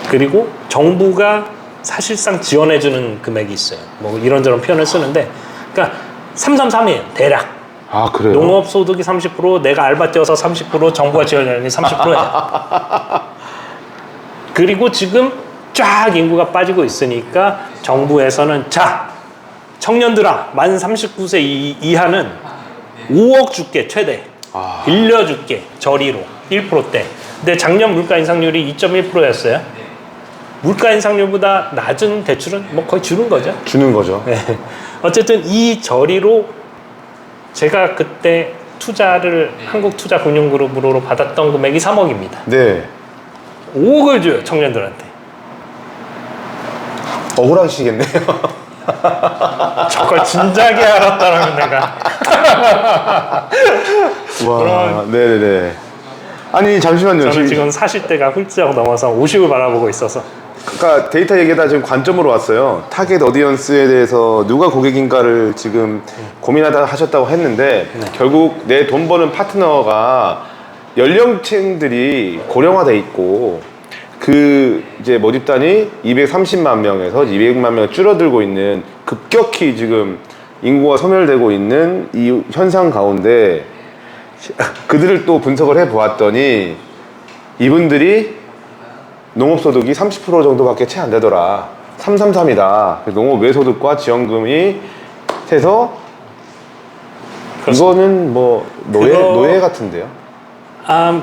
그리고 정부가 사실상 지원해주는 금액이 있어요. 뭐 이런저런 표현을 쓰는데, 그러니까 333이에요. 대략. 아 그래요? 농업소득이 30%, 내가 알바 뛰어서 30%, 정부가 지원하는 게 30%예요. 그리고 지금 쫙 인구가 빠지고 있으니까 정부에서는 자, 청년들아, 만 39세 이하는 5억 줄게, 최대. 빌려줄게, 저리로. 1%대. 근데 작년 물가 인상률이 2.1%였어요. 물가 인상률보다 낮은 대출은 뭐 거의 주는 거죠. 주는 거죠. 네. 어쨌든 이 저리로 제가 그때 투자를 한국투자금융그룹으로 받았던 금액이 3억입니다. 네. 5억을 줘요, 청년들한테. 억울하시겠네요. 저걸 진작에 알았다라면 내가. 와, 네네네. 아니 잠시만요. 저는 지금 40대가 훌쩍 넘어서 50을 바라보고 있어서. 그러니까 데이터 얘기다 지금 관점으로 왔어요. 타겟 어디언스에 대해서 누가 고객인가를 지금 고민하다 하셨다고 했는데 결국 내 돈 버는 파트너가 연령층들이 고령화돼 있고 그 이제 모집단이 230만 명에서 200만 명 줄어들고 있는 급격히 지금 인구가 소멸되고 있는 이 현상 가운데 그들을 또 분석을 해 보았더니 이분들이 농업소득이 30% 정도밖에 채 안 되더라. 333이다. 농업 외소득과 지원금이 해서 이거는 뭐 노예 같은데요.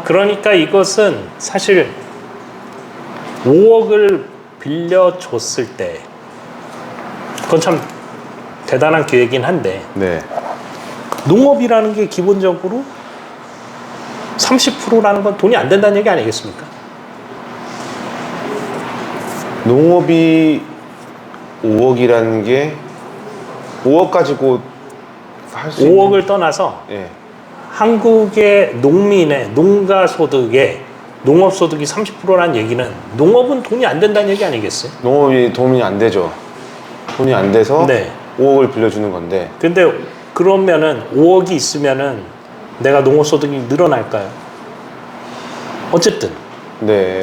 그러니까 이것은 사실 5억을 빌려줬을 때 그건 참 대단한 기회이긴 한데 네. 농업이라는 게 기본적으로 30%라는 건 돈이 안 된다는 얘기 아니겠습니까? 농업이 5억이라는 게 5억 가지고 할 수 5억을 떠나서 예. 한국의 농민의 농가 소득에 농업 소득이 30%라는 얘기는 농업은 돈이 안 된다는 얘기 아니겠어요? 농업이 도움이 안 되죠. 돈이 안 돼서 네. 5억을 빌려주는 건데 근데 그러면은 5억이 있으면은 내가 농업 소득이 늘어날까요? 어쨌든 네.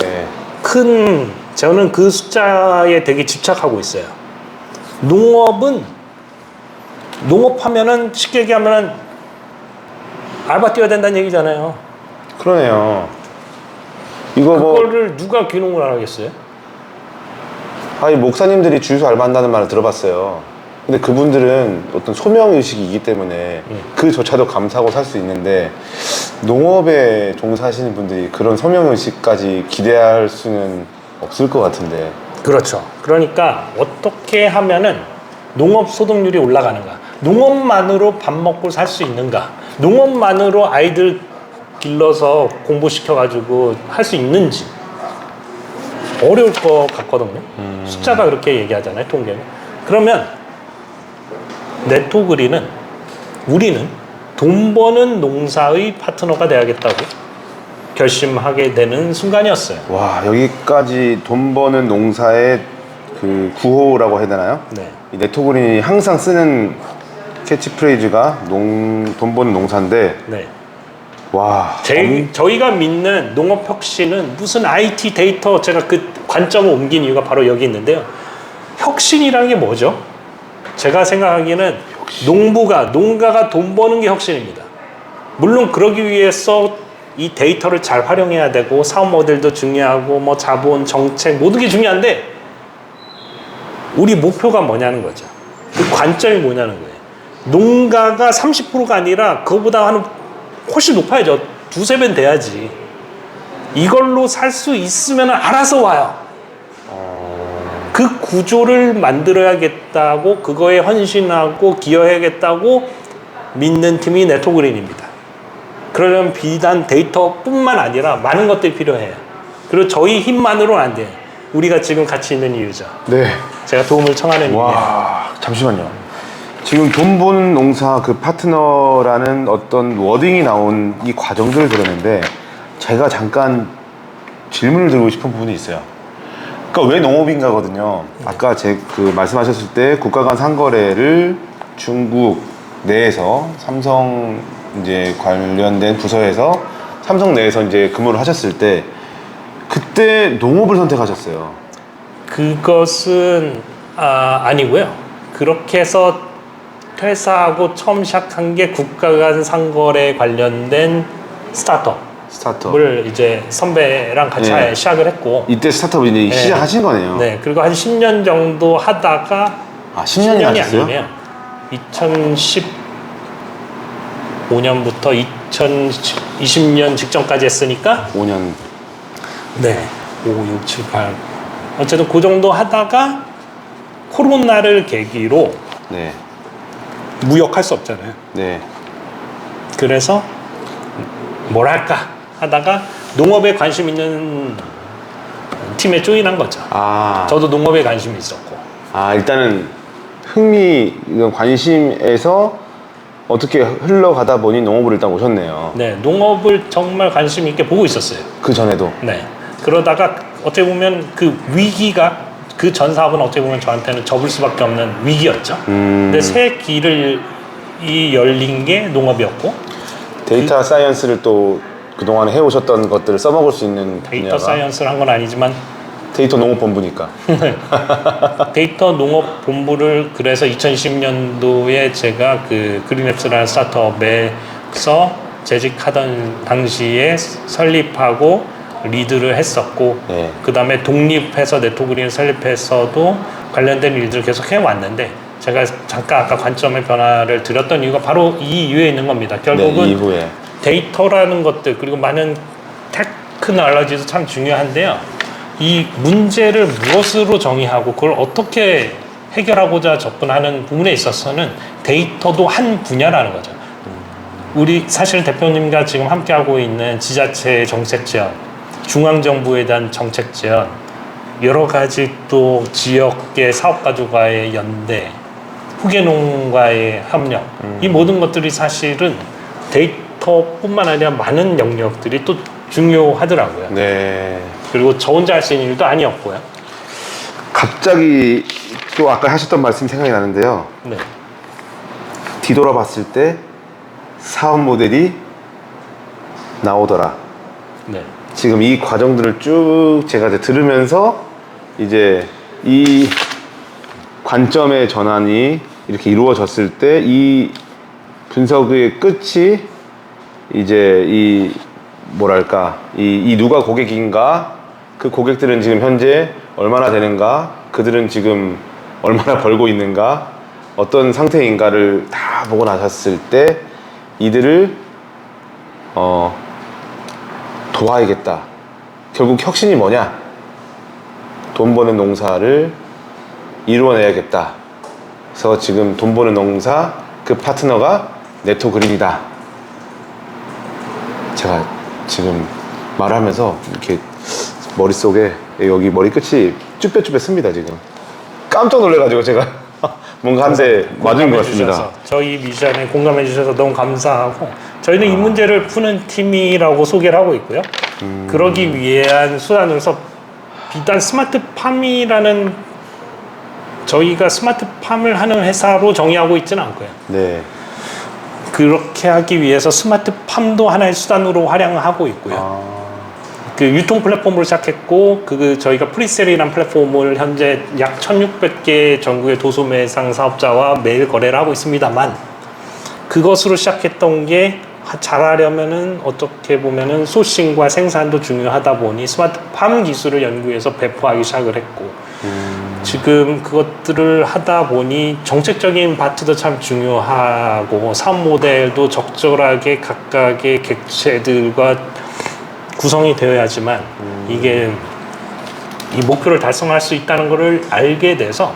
저는 그 숫자에 되게 집착하고 있어요. 농업하면은 쉽게 얘기하면은 알바 뛰어야 된다는 얘기잖아요. 그러네요. 이거 그거를 누가 귀농을 안 하겠어요? 아니 목사님들이 주유소 알바한다는 말을 들어봤어요. 근데 그분들은 어떤 소명의식이 있기 때문에 그조차도 감사하고 살 수 있는데 농업에 종사하시는 분들이 그런 소명의식까지 기대할 수는 없을 것 같은데. 그렇죠. 그러니까 어떻게 하면은 농업 소득률이 올라가는가? 농업만으로 밥 먹고 살 수 있는가? 농업만으로 아이들 길러서 공부시켜가지고 할 수 있는지 어려울 것 같거든요. 숫자가 그렇게 얘기하잖아요, 통계는. 그러면 네토그린은 우리는 돈 버는 농사의 파트너가 돼야겠다고 결심하게 되는 순간이었어요. 와, 여기까지 돈 버는 농사의 그 구호라고 해야 되나요? 네. 이 네토그린이 항상 쓰는 캐치프레이즈가 돈 버는 농사인데 네. 와. 저희가 믿는 농업 혁신은 무슨 IT 데이터, 제가 그 관점을 옮긴 이유가 바로 여기 있는데요. 혁신이라는 게 뭐죠? 제가 생각하기에는 농가가 돈 버는 게 혁신입니다. 물론 그러기 위해서 이 데이터를 잘 활용해야 되고 사업 모델도 중요하고 뭐 자본, 정책 모든 게 중요한데 우리 목표가 뭐냐는 거죠. 그 관점이 뭐냐는 거예요. 농가가 30%가 아니라 그거보다 훨씬 높아야죠. 두세 배는 돼야지. 이걸로 살 수 있으면 알아서 와요. 그 구조를 만들어야겠다고, 그거에 헌신하고 기여해야겠다고 믿는 팀이 네토그린입니다. 그러려면 비단 데이터뿐만 아니라 많은 것들이 필요해요. 그리고 저희 힘만으로는 안 돼요. 우리가 지금 같이 있는 이유죠. 네. 제가 도움을 청하는 이유예요. 와, 잠시만요. 지금 돈 버는 농사 그 파트너라는 어떤 워딩이 나온 이 과정들을 들었는데 제가 잠깐 질문을 드리고 싶은 부분이 있어요. 그러니까 왜 농업인가거든요. 아까 그 말씀하셨을 때 국가 간 상거래를 중국 내에서 삼성 이제 관련된 부서에서 삼성 내에서 이제 근무를 하셨을 때 그때 농업을 선택하셨어요. 그것은 아니고요. 그렇게 해서 퇴사하고 처음 시작한 게 국가 간 상거래 관련된 스타트업을 이제 선배랑 같이 네. 시작을 했고 이때 스타트업 이제 네. 시작하신 거네요. 네, 그리고 한 10년 정도 하다가 10년이 하셨어요? 아니면 2015년부터 2020년 직전까지 했으니까 5년. 네, 5, 6, 7, 8 어쨌든 그 정도 하다가 코로나를 계기로 네. 무역할 수 없잖아요. 네. 그래서 뭘 할까 하다가 농업에 관심 있는 팀에 조인한 거죠. 저도 농업에 관심이 있었고. 일단은 흥미, 이런 관심에서 어떻게 흘러가다 보니 농업을 일단 오셨네요. 네, 농업을 정말 관심 있게 보고 있었어요. 그 전에도. 네. 그러다가 어떻게 보면 그 위기가 그 전 사업은 어떻게 보면 저한테는 접을 수밖에 없는 위기였죠. 근데 새 길을 열린 게 농업이었고 데이터 사이언스를 또 그동안 해오셨던 것들을 써먹을 수 있는 데이터 분야가 사이언스를 한 건 아니지만 데이터 농업본부니까. 데이터 농업 본부를 그래서 2020년도에 제가 그 그린앱스라는 스타트업에서 재직하던 당시에 설립하고 리드를 했었고 네. 그 다음에 독립해서 네토그린을 설립해서도 관련된 일들을 계속 해왔는데 제가 잠깐 아까 관점의 변화를 드렸던 이유가 바로 이 이유에 있는 겁니다. 결국은 네, 이후에. 데이터라는 것들 그리고 많은 테크놀로지도 참 중요한데요. 이 문제를 무엇으로 정의하고 그걸 어떻게 해결하고자 접근하는 부분에 있어서는 데이터도 한 분야라는 거죠. 우리 사실 대표님과 지금 함께하고 있는 지자체 정책 제안, 중앙정부에 대한 정책 제안, 여러 가지 또 지역의 사업가족과의 연대, 후계농과의 협력, 이 모든 것들이 사실은 데이터뿐만 아니라 많은 영역들이 또 중요하더라고요. 네. 그리고 저 혼자 할 수 있는 일도 아니었고요. 갑자기 또 아까 하셨던 말씀이 생각이 나는데요. 네. 뒤돌아봤을 때 사업 모델이 나오더라. 네. 지금 이 과정들을 쭉 제가 이제 들으면서 이제 이 관점의 전환이 이렇게 이루어졌을 때 이 분석의 끝이 이제 이 뭐랄까 이 누가 고객인가, 그 고객들은 지금 현재 얼마나 되는가, 그들은 지금 얼마나 벌고 있는가, 어떤 상태인가를 다 보고 나셨을 때 이들을 도와야겠다. 결국 혁신이 뭐냐? 돈 버는 농사를 이루어내야겠다. 그래서 지금 돈 버는 농사 그 파트너가 네토그린이다. 제가 지금 말하면서 이렇게 머릿속에 여기 머리끝이 쭈뼛쭈뼛 씁니다. 지금 깜짝 놀래가지고 제가 뭔가 한 대 맞은 것 같습니다. 저희 미션에 공감해 주셔서 너무 감사하고, 저희는 이 문제를 푸는 팀이라고 소개를 하고 있고요. 그러기 위한 수단으로서 비단 스마트팜이라는, 저희가 스마트팜을 하는 회사로 정의하고 있지는 않고요. 네. 그렇게 하기 위해서 스마트팜도 하나의 수단으로 활용하고 있고요. 그 유통 플랫폼으로 시작했고, 저희가 프리셀이라는 플랫폼을 현재 약 1,600개 전국의 도소매상 사업자와 매일 거래를 하고 있습니다만, 그것으로 시작했던 게 잘하려면은 어떻게 보면은 소싱과 생산도 중요하다 보니 스마트팜 기술을 연구해서 배포하기 시작을 했고, 지금 그것들을 하다 보니 정책적인 파트도 참 중요하고 사업 모델도 적절하게 각각의 객체들과 구성이 되어야지만 이게 이 목표를 달성할 수 있다는 것을 알게 돼서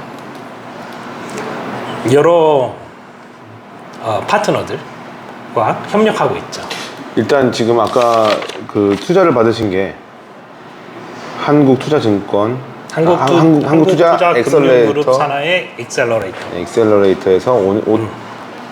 여러 파트너들과 협력하고 있죠. 일단 지금 아까 그 투자를 받으신 게 한국투자증권, 한국투자 한국투자금융그룹 엑셀러레이터, 산하의 엑셀러레이터. 엑셀러레이터에서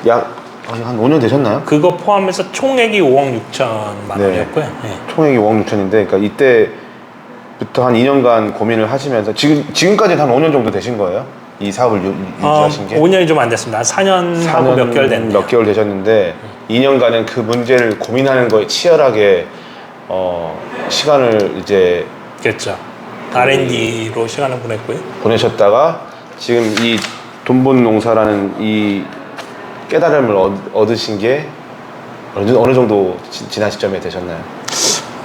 약 한 5년 되셨나요? 그거 포함해서 총액이 5억 6천만 원이었고요. 네. 총액이 5억 6천인데, 그러니까 이때부터 한 2년간 고민을 하시면서 지금까지는 한 5년 정도 되신 거예요? 이 사업을 유지하신 게? 5년이 좀 안 됐습니다. 한 4년하고 몇 개월 됐네요. 몇 개월 되셨는데 2년간은 그 문제를 고민하는 거에 치열하게 시간을 이제 그렇죠. R&D로 시간을 보냈고요. 보내셨다가 지금 이 돈 본 농사라는 이 깨달음을 얻으신 게 어느 정도 지난 시점에 되셨나요?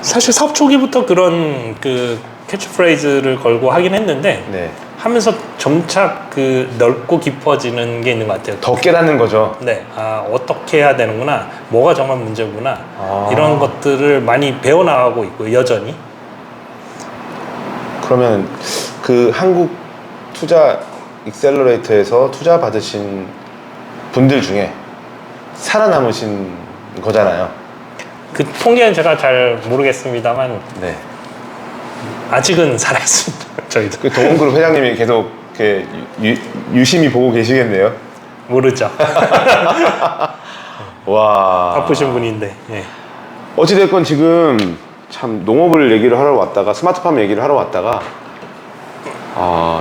사실 사업 초기부터 그런 그 캐치프레이즈를 걸고 하긴 했는데 네. 하면서 점차 그 넓고 깊어지는 게 있는 것 같아요. 더 깨닫는 거죠. 네, 어떻게 해야 되는구나, 뭐가 정말 문제구나, 아. 이런 것들을 많이 배워나가고 있고 여전히. 그러면 그 한국 투자 익셀러레이터에서 투자 받으신 분들 중에 살아남으신 거잖아요. 그 통계는 제가 잘 모르겠습니다만 네. 아직은 살아있습니다. 저희도 그 동원그룹 회장님이 계속 이렇게 유심히 보고 계시겠네요. 모르죠. 와. 바쁘신 분인데. 예. 어찌됐건 지금 참 농업을 얘기를 하러 왔다가 스마트팜 얘기를 하러 왔다가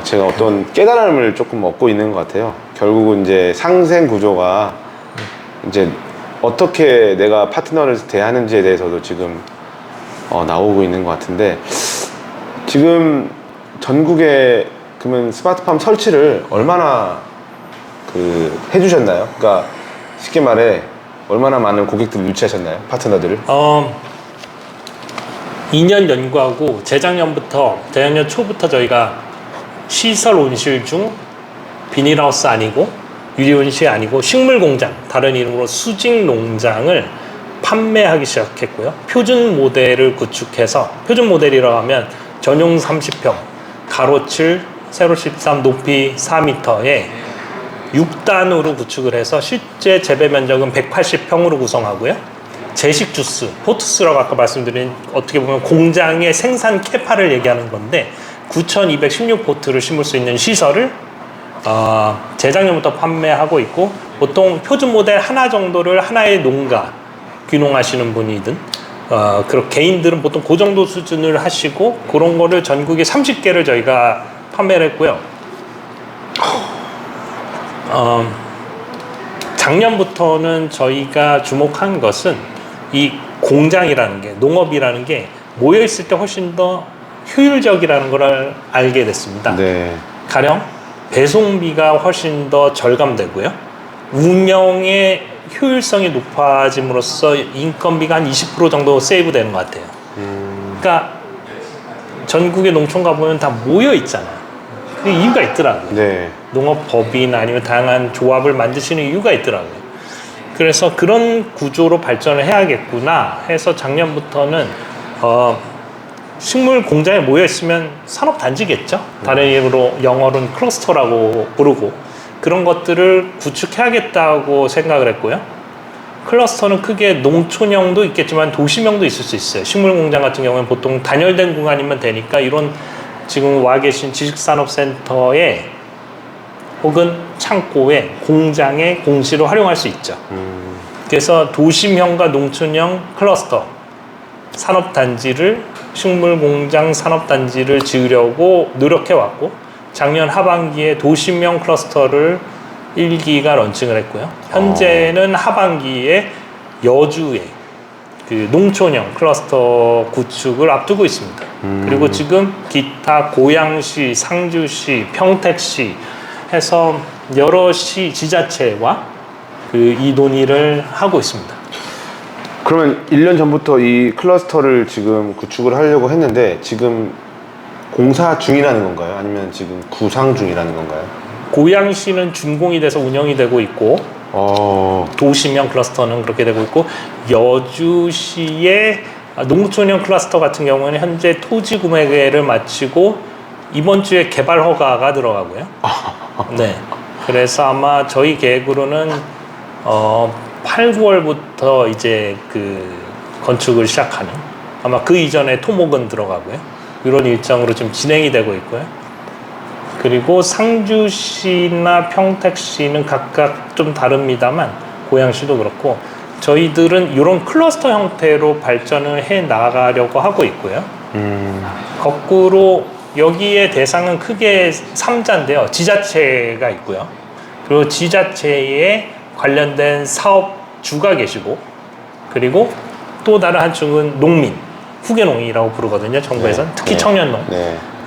제가 어떤 깨달음을 조금 얻고 있는 것 같아요. 결국은 이제 상생 구조가 이제 어떻게 내가 파트너를 대하는지에 대해서도 지금 나오고 있는 것 같은데, 지금 전국에 그러면 스마트팜 설치를 얼마나 해주셨나요? 그러니까 쉽게 말해 얼마나 많은 고객들을 유치하셨나요? 파트너들을? 2년 연구하고 재작년 초부터 저희가 시설 온실 중 비닐하우스 아니고 유리온실 아니고 식물공장, 다른 이름으로 수직농장을 판매하기 시작했고요. 표준 모델을 구축해서, 표준 모델이라고 하면 전용 30평, 가로 7, 세로 13, 높이 4m에 6단으로 구축을 해서 실제 재배 면적은 180평으로 구성하고요. 제식 주스, 포트스라고 아까 말씀드린, 어떻게 보면 공장의 생산 캐파를 얘기하는 건데 9,216포트를 심을 수 있는 시설을 재작년부터 판매하고 있고, 보통 표준 모델 하나 정도를 하나의 농가, 귀농하시는 분이든 그런 개인들은 보통 그 정도 수준을 하시고, 그런 거를 전국에 30개를 저희가 판매를 했고요. 작년부터는 저희가 주목한 것은 이 공장이라는 게, 농업이라는 게 모여있을 때 훨씬 더 효율적이라는 걸 알게 됐습니다. 네. 가령 배송비가 훨씬 더 절감되고요. 운영의 효율성이 높아짐으로써 인건비가 한 20% 정도 세이브 되는 것 같아요. 그러니까 전국의 농촌 가보면 다 모여 있잖아요. 그 이유가 있더라고요. 네. 농업법이나 아니면 다양한 조합을 만드시는 이유가 있더라고요. 그래서 그런 구조로 발전을 해야겠구나 해서 작년부터는 식물 공장에 모여 있으면 산업 단지겠죠. 다른 이름으로 영어로는 클러스터라고 부르고, 그런 것들을 구축해야겠다고 생각을 했고요. 클러스터는 크게 농촌형도 있겠지만 도시명도 있을 수 있어요. 식물 공장 같은 경우는 보통 단열된 공간이면 되니까 이런 지금 와 계신 지식산업센터에 혹은 창고에, 공장에 공시로 활용할 수 있죠. 그래서 도심형과 농촌형 클러스터 산업단지를, 식물공장 산업단지를 지으려고 노력해왔고, 작년 하반기에 도심형 클러스터를 1기가 런칭을 했고요. 현재는 하반기에 여주에 그 농촌형 클러스터 구축을 앞두고 있습니다. 그리고 지금 기타 고양시, 상주시, 평택시 해서 여러 시 지자체와 이 논의를 하고 있습니다. 그러면 1년 전부터 이 클러스터를 지금 구축을 하려고 했는데 지금 공사 중이라는 건가요? 아니면 지금 구상 중이라는 건가요? 고양시는 준공이 돼서 운영이 되고 있고, 도심형 클러스터는 그렇게 되고 있고, 여주시의 농촌형 클러스터 같은 경우는 현재 토지 구매를 마치고 이번 주에 개발 허가가 들어가고요. 네. 그래서 아마 저희 계획으로는 8, 9월부터 이제 그 건축을 시작하는, 아마 그 이전에 토목은 들어가고요. 이런 일정으로 좀 진행이 되고 있고요. 그리고 상주시나 평택시는 각각 좀 다릅니다만 고양시도 그렇고 저희들은 이런 클러스터 형태로 발전을 해 나가려고 하고 있고요. 거꾸로 여기에 대상은 크게 3자인데요. 지자체가 있고요. 그리고 지자체에 관련된 사업주가 계시고 그리고 또 다른 한 축은 농민, 후계농이라고 부르거든요. 정부에서는. 특히 청년농.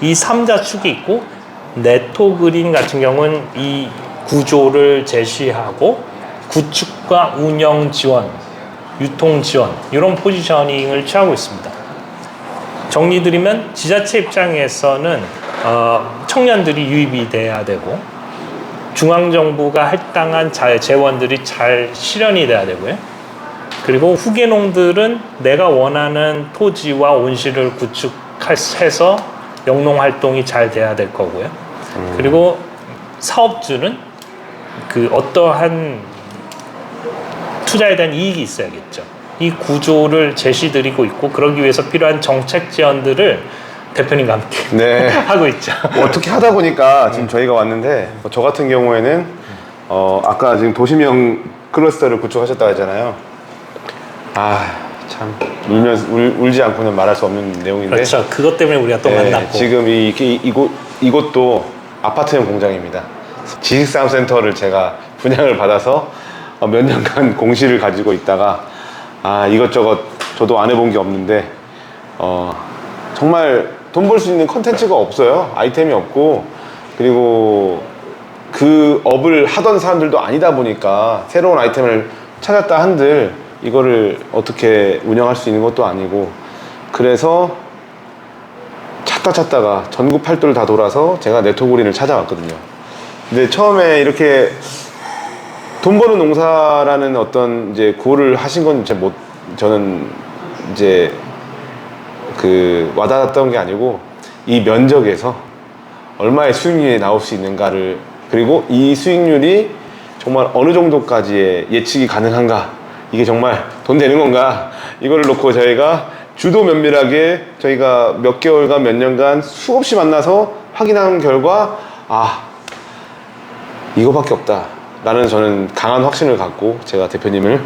이 3자 축이 있고 네토그린 같은 경우는 이 구조를 제시하고 구축과 운영 지원, 유통 지원 이런 포지셔닝을 취하고 있습니다. 정리드리면 지자체 입장에서는 청년들이 유입이 돼야 되고 중앙정부가 할당한 재원들이 잘 실현이 돼야 되고요. 그리고 후계농들은 내가 원하는 토지와 온실을 구축해서 영농 활동이 잘 돼야 될 거고요. 그리고 사업주는 그 어떠한 투자에 대한 이익이 있어야겠죠. 이 구조를 제시드리고 있고 그러기 위해서 필요한 정책 지원들을 대표님과 함께 하고 있죠. 어떻게 하다 보니까 지금 저희가 왔는데 저 같은 경우에는 아까 지금 도시명 클러스터를 구축하셨다고 했잖아요. 참 울지 않고는 말할 수 없는 내용인데 그렇죠. 그것 때문에 우리가 또 만났고 지금 이곳도 아파트형 공장입니다. 지식산업센터를 제가 분양을 받아서 몇 년간 공실을 가지고 있다가 이것저것 저도 안 해본 게 없는데 정말 돈 벌 수 있는 컨텐츠가 없어요. 아이템이 없고 그리고 그 업을 하던 사람들도 아니다 보니까 새로운 아이템을 찾았다 한들 이거를 어떻게 운영할 수 있는 것도 아니고 그래서 찾다가 전국 팔도를 다 돌아서 제가 네토그린을 찾아왔거든요. 근데 처음에 이렇게 돈 버는 농사라는 어떤 이제 구호를 하신 건 저는 이제 그 와닿았던 게 아니고 이 면적에서 얼마의 수익률이 나올 수 있는가를 그리고 이 수익률이 정말 어느 정도까지의 예측이 가능한가 이게 정말 돈 되는 건가 이거를 놓고 저희가 주도 면밀하게 저희가 몇 개월간 몇 년간 수없이 만나서 확인한 결과 이거밖에 없다 라는 저는 강한 확신을 갖고 제가 대표님을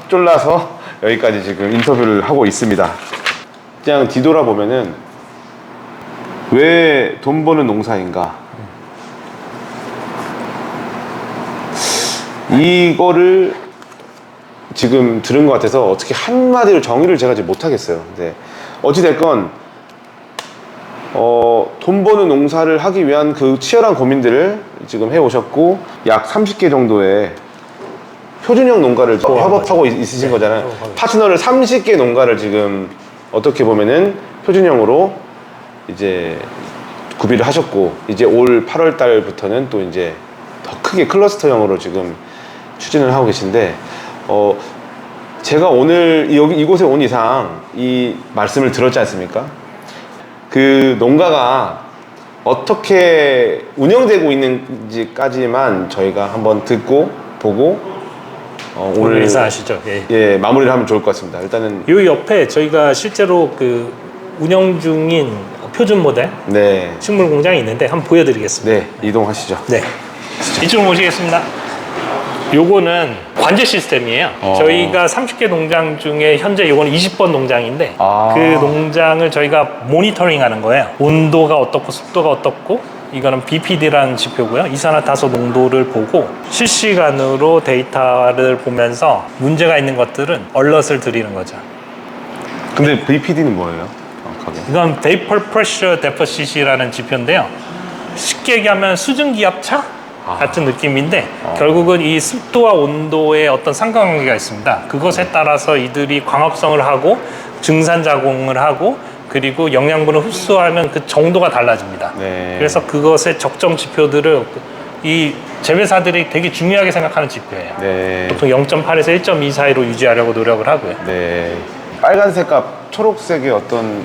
쫄라서 여기까지 지금 인터뷰를 하고 있습니다. 그냥 뒤돌아보면은 왜 돈 버는 농사인가 이거를 지금 들은 것 같아서 어떻게 한마디로 정의를 제가 못하겠어요. 근데 어찌됐건 돈 버는 농사를 하기 위한 그 치열한 고민들을 지금 해오셨고 약 30개 정도의 표준형 농가를 협업하고 있으신 거잖아요. 파트너를 30개 농가를 지금 어떻게 보면은 표준형으로 이제 구비를 하셨고 이제 올 8월 달부터는 또 이제 더 크게 클러스터형으로 지금 추진을 하고 계신데 제가 오늘 이곳에 온 이상 이 말씀을 들었지 않습니까? 그 농가가 어떻게 운영되고 있는지까지만 저희가 한번 듣고 보고 오늘 인사하시죠. 예, 마무리를 하면 좋을 것 같습니다. 일단은 이 옆에 저희가 실제로 그 운영 중인 표준 모델 식물 공장이 있는데 한번 보여드리겠습니다. 네, 이동하시죠. 네, 이쪽으로 모시겠습니다. 요거는 관제 시스템이에요. 저희가 30개 농장 중에 현재 요거는 20번 농장인데 그 농장을 저희가 모니터링 하는 거예요. 온도가 어떻고 습도가 어떻고 이거는 BPD라는 지표고요. 이산화탄소 농도를 보고 실시간으로 데이터를 보면서 문제가 있는 것들은 얼럿을 드리는 거죠. 근데 BPD는 뭐예요? 이건 Vapor Pressure Deficit이라는 지표인데요. 쉽게 얘기하면 수증 기압차 같은 느낌인데 결국은 이 습도와 온도의 어떤 상관관계가 있습니다. 그것에 따라서 이들이 광합성을 하고 증산작용을 하고 그리고 영양분을 흡수하는 그 정도가 달라집니다. 그래서 그것의 적정 지표들을 이 재배사들이 되게 중요하게 생각하는 지표예요. 보통 0.8에서 1.2 사이로 유지하려고 노력을 하고요. 빨간색 값, 초록색의 어떤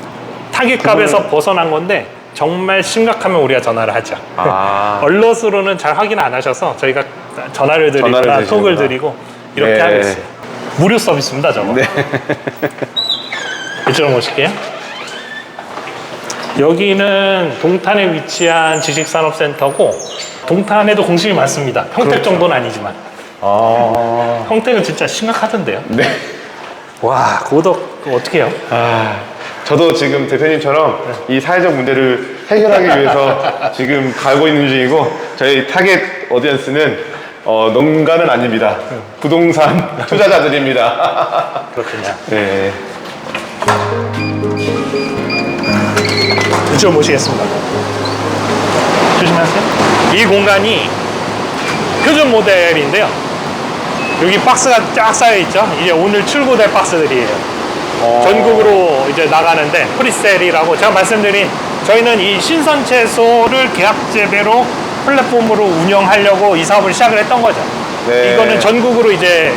타깃값에서 벗어난 건데 정말 심각하면 우리가 전화를 하죠. 얼럿으로는 잘 확인 안 하셔서 저희가 전화를 드리거나 톡을 드리고 이렇게 하고 있어요. 무료 서비스입니다, 저거. 이쪽으로 모실게요. 여기는 동탄에 위치한 지식산업센터고 동탄에도 공실이 많습니다. 평택 그렇죠. 정도는 아니지만 평택은 진짜 심각하던데요. 네. 와, 고덕 어떻게 해요? 저도 지금 대표님처럼 이 사회적 문제를 해결하기 위해서 지금 가고 있는 중이고 저희 타겟 오디언스는 농가는 아닙니다. 부동산 투자자들입니다. 그렇군요. 네. 이쪽으로 모시겠습니다. 조심하세요. 이 공간이 표준 모델인데요. 여기 박스가 쫙 쌓여 있죠. 이제 오늘 출고될 박스들이에요. 전국으로 이제 나가는데 프리셀이라고 제가 말씀드린 저희는 이 신선 채소를 계약 재배로 플랫폼으로 운영하려고 이 사업을 시작을 했던 거죠. 네. 이거는 전국으로 이제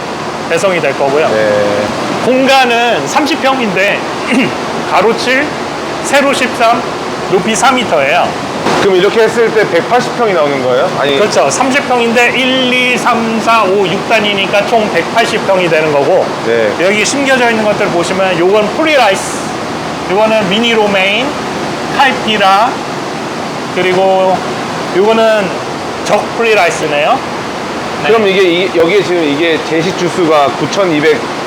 배송이 될 거고요. 네. 공간은 30평인데 가로 7, 세로 13, 높이 4m예요. 그럼 이렇게 했을 때 180평이 나오는 거예요? 아니, 그렇죠. 30평인데 1, 2, 3, 4, 5, 6단이니까 총 180평이 되는 거고 네. 여기 심겨져 있는 것들 보시면 요건 프리라이스, 요거는 미니 로메인, 카이피라, 그리고 요거는 적 프리라이스네요. 그럼 여기에 지금 이게 제시 주수가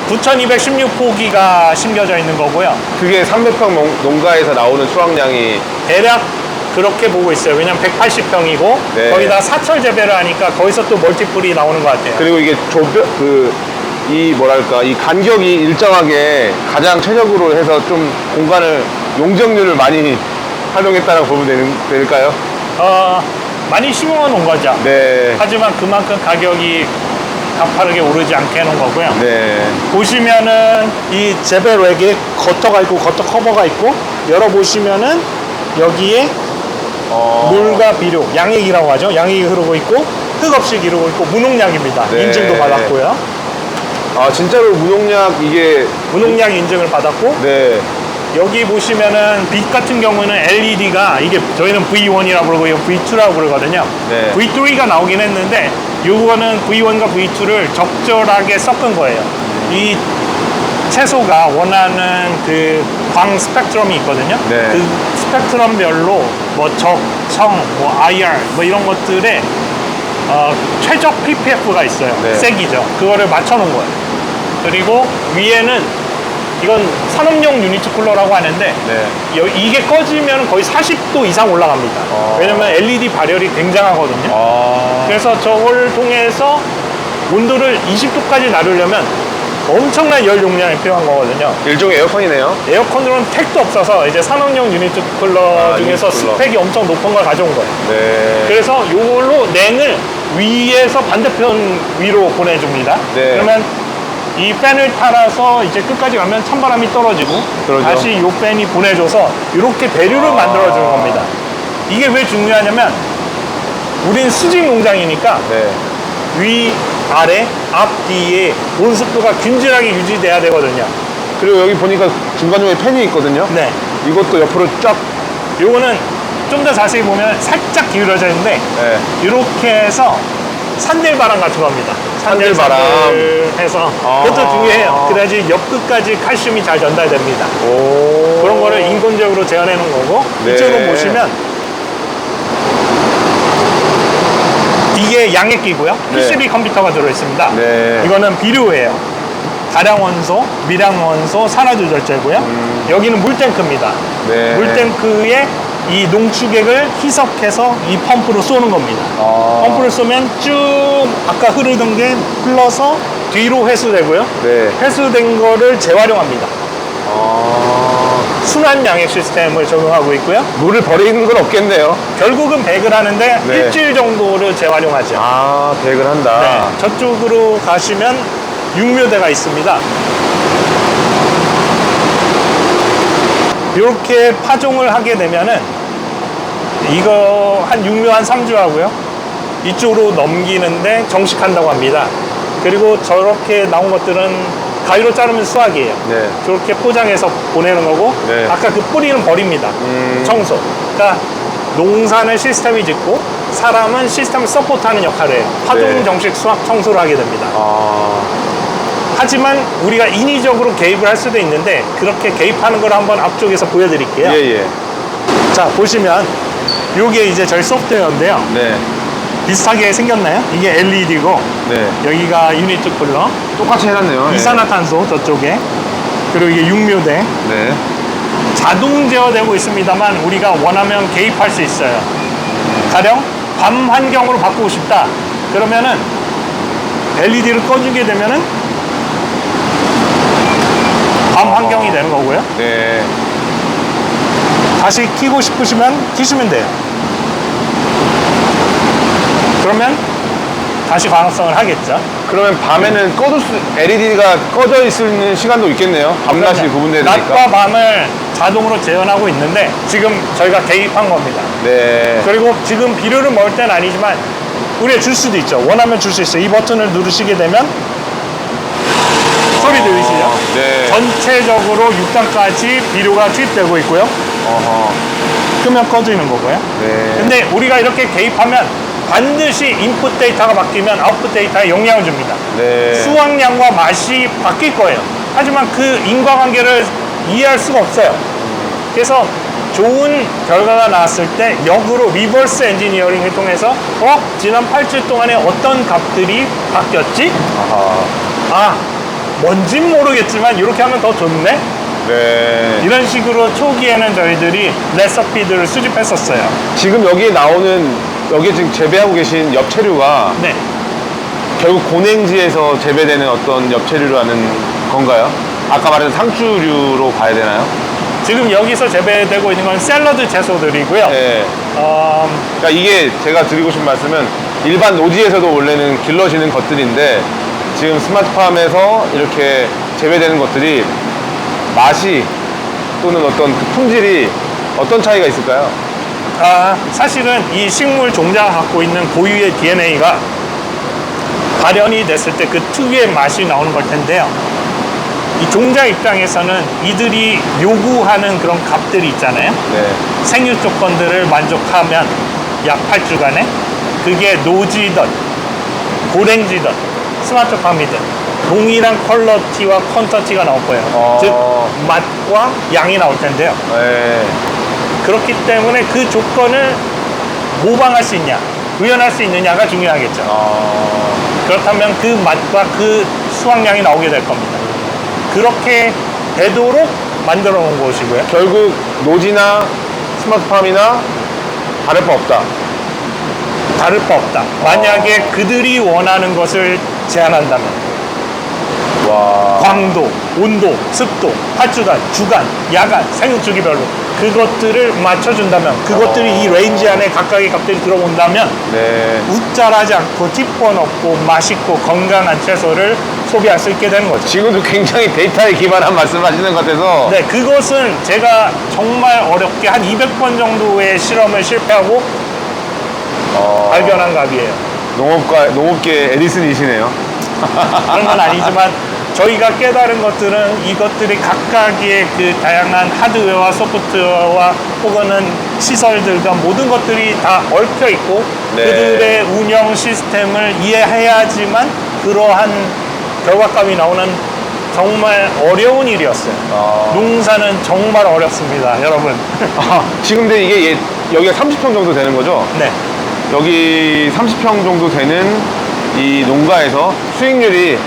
9,216포기가 심겨져 있는 거고요. 그게 300평 농가에서 나오는 수확량이 대략 그렇게 보고 있어요. 왜냐면 180평이고 네. 거기다 사철 재배를 하니까 거기서 또 멀티플이 나오는 것 같아요. 그리고 이게 이 간격이 일정하게 가장 최적으로 해서 좀 공간을 용적률을 많이 활용했다라고 보면 될까요? 많이 심오한 온 거죠. 네. 하지만 그만큼 가격이 가파르게 오르지 않게 해놓은 거고요. 네. 보시면은 이 재배렉에 겉터가 있고 겉터 커버가 있고 열어보시면은 여기에 물과 비료, 양액이라고 하죠. 양액이 흐르고 있고 흙 없이 기르고 있고 무농약입니다. 네. 인증도 받았고요. 진짜로 무농약 이게 무농약 인증을 받았고 네. 여기 보시면은 빛 같은 경우는 LED가 이게 저희는 V1이라고 부르고 이거 V2라고 부르거든요. 네. V3가 나오긴 했는데 요거는 V1과 V2를 적절하게 섞은 거예요. 이 채소가 원하는 그 광 스펙트럼이 있거든요. 네. 그 스펙트럼별로 뭐 적, 청, 뭐 IR 뭐 이런 것들에 최적 PPF가 있어요. 네. 색이죠. 그거를 맞춰놓은 거예요. 그리고 위에는 이건 산업용 유니트 쿨러라고 하는데 네. 이게 꺼지면 거의 40도 이상 올라갑니다. 왜냐면 LED 발열이 굉장하거든요. 그래서 저걸 통해서 온도를 20도까지 나르려면 엄청난 열 용량이 필요한 거거든요. 일종의 에어컨이네요. 에어컨으로는 택도 없어서 이제 산업용 유니트 쿨러 중에서 유니트 쿨러. 스펙이 엄청 높은 걸 가져온 거예요. 네. 그래서 이걸로 냉을 위에서 반대편 위로 보내줍니다. 네. 그러면 이 팬을 따라서 이제 끝까지 가면 찬바람이 떨어지고 그러죠. 다시 이 팬이 보내줘서 이렇게 대류를 만들어주는 겁니다. 이게 왜 중요하냐면 우린 수직 농장이니까 네. 위, 아래, 앞, 뒤에 온습도가 균질하게 유지돼야 되거든요. 그리고 여기 보니까 중간중간에 팬이 있거든요. 네. 이것도 옆으로 쫙. 요거는 좀 더 자세히 보면 살짝 기울어져 있는데 네. 이렇게 해서 산들바람 같은 겁니다. 산들바람. 해서 아. 그것도 중요해요. 그래야지 옆 끝까지 칼슘이 잘 전달됩니다. 오. 그런 거를 인공적으로 재현해 놓은 거고 네. 이쪽으로 보시면 이게 양액기고요. PCB 컴퓨터가 들어있습니다. 네. 이거는 비료예요. 다량 원소, 미량 원소, 산화조절제고요. 여기는 물탱크입니다. 네. 물탱크에 이 농축액을 희석해서 이 펌프로 쏘는 겁니다. 펌프를 쏘면 쭉 아까 흐르던 게 흘러서 뒤로 회수되고요. 네. 회수된 거를 재활용합니다. 순환 양액 시스템을 적용하고 있고요. 물을 버리는 건 없겠네요. 결국은 백을 하는데 네. 일주일 정도를 재활용하죠. 백을 한다. 네, 저쪽으로 가시면 육묘대가 있습니다. 이렇게 파종을 하게 되면은 이거 한 육묘 한 3주 하고요. 이쪽으로 넘기는데 정식한다고 합니다. 그리고 저렇게 나온 것들은 가위로 자르면 수확이에요. 네. 저렇게 포장해서 보내는 거고 네. 아까 그 뿌리는 버립니다. 청소. 그러니까 농사는 시스템이 짓고 사람은 시스템을 서포트하는 역할을 해요. 파종 네. 정식 수확 청소를 하게 됩니다. 하지만 우리가 인위적으로 개입을 할 수도 있는데 그렇게 개입하는 걸 한번 앞쪽에서 보여드릴게요. 예, 예. 자, 보시면 요게 이제 저희 소프트웨어인데요. 네. 비슷하게 생겼나요? 이게 LED고 네. 여기가 유니트 쿨러, 똑같이 해놨네요. 이산화탄소 저쪽에, 그리고 이게 육묘대. 네. 자동 제어되고 있습니다만 우리가 원하면 개입할 수 있어요. 가령 밤 환경으로 바꾸고 싶다. 그러면은 LED를 꺼주게 되면은 밤 환경이 되는 거고요. 네. 다시 켜고 싶으시면 켜시면 돼요. 그러면 다시 광합성을 하겠죠. 그러면 밤에는 LED가 꺼져 있는 시간도 있겠네요. 밤낮이 그럼요. 구분되니까. 낮과 밤을 자동으로 재현하고 있는데 지금 저희가 개입한 겁니다. 네. 그리고 지금 비료를 먹을 때는 아니지만 우리가 줄 수도 있죠. 원하면 줄 수 있어요. 이 버튼을 누르시게 되면 소리 들리시죠? 네. 전체적으로 6단까지 비료가 투입되고 있고요. 어허. 끄면 꺼지는 거고요. 네. 근데 우리가 이렇게 개입하면 반드시 인풋 데이터가 바뀌면 아웃풋 데이터에 영향을 줍니다. 네. 수확량과 맛이 바뀔 거예요. 하지만 그 인과관계를 이해할 수가 없어요. 그래서 좋은 결과가 나왔을 때 역으로 리버스 엔지니어링을 통해서 지난 8주 동안에 어떤 값들이 바뀌었지? 아하. 뭔진 모르겠지만 이렇게 하면 더 좋네? 네. 이런 식으로 초기에는 저희들이 레시피들을 수집했었어요. 지금 여기에 여기 지금 재배하고 계신 엽채류가 네. 결국 고냉지에서 재배되는 어떤 엽채류라는 건가요? 아까 말한 상추류로 봐야 되나요? 지금 여기서 재배되고 있는 건 샐러드 채소들이고요. 네. 그러니까 이게 제가 드리고 싶은 말씀은 일반 노지에서도 원래는 길러지는 것들인데 지금 스마트팜에서 이렇게 재배되는 것들이 맛이 또는 어떤 그 품질이 어떤 차이가 있을까요? 사실은 이 식물 종자가 갖고 있는 고유의 DNA가 발현이 됐을 때 그 특유의 맛이 나오는 걸 텐데요. 이 종자 입장에서는 이들이 요구하는 그런 값들이 있잖아요. 네. 생육 조건들을 만족하면 약 8주간에 그게 노지든 고랭지든 스마트팜이든 동일한 퀄러티와 퀀터티가 나올 거예요. 즉 맛과 양이 나올 텐데요. 네. 그렇기 때문에 그 조건을 모방할 수 있냐, 구현할 수 있느냐가 중요하겠죠. 그렇다면 그 맛과 그 수확량이 나오게 될 겁니다. 그렇게 되도록 만들어 놓은 것이고요. 결국 노지나 스마트팜이나 다를 바 없다. 다를 바 없다. 만약에 그들이 원하는 것을 제한한다면 와. 광도, 온도, 습도, 활주간, 주간, 야간, 생육주기별로 그것들을 맞춰준다면 그것들이 이 레인지 안에 각각의 값들이 들어온다면 네. 웃잘하지 않고 뒷번 없고 맛있고 건강한 채소를 소비할 수 있게 되는 거죠. 지금도 굉장히 데이터에 기반한 말씀하시는 것 같아서 네, 그것은 제가 정말 어렵게 한 200번 정도의 실험을 실패하고 발견한 값이에요. 농업계 에디슨이시네요. 그런 건 아니지만 저희가 깨달은 것들은 이것들이 각각의 그 다양한 하드웨어와 소프트웨어와 혹은 시설들과 모든 것들이 다 얽혀 있고 네. 그들의 운영 시스템을 이해해야지만 그러한 결과값이 나오는 정말 어려운 일이었어요. 농사는 정말 어렵습니다, 여러분. 지금 근데 이게 여기가 30평 정도 되는 거죠? 네. 여기 30평 정도 되는 이 농가에서 수익률이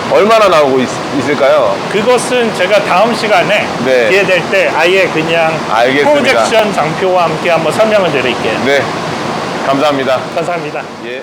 얼마나 나오고 있을까요? 그것은 제가 다음 시간에 네. 기회 될 때 아예 그냥 알겠습니다. 프로젝션 장표와 함께 한번 설명을 드릴게요. 네. 감사합니다. 감사합니다. 예.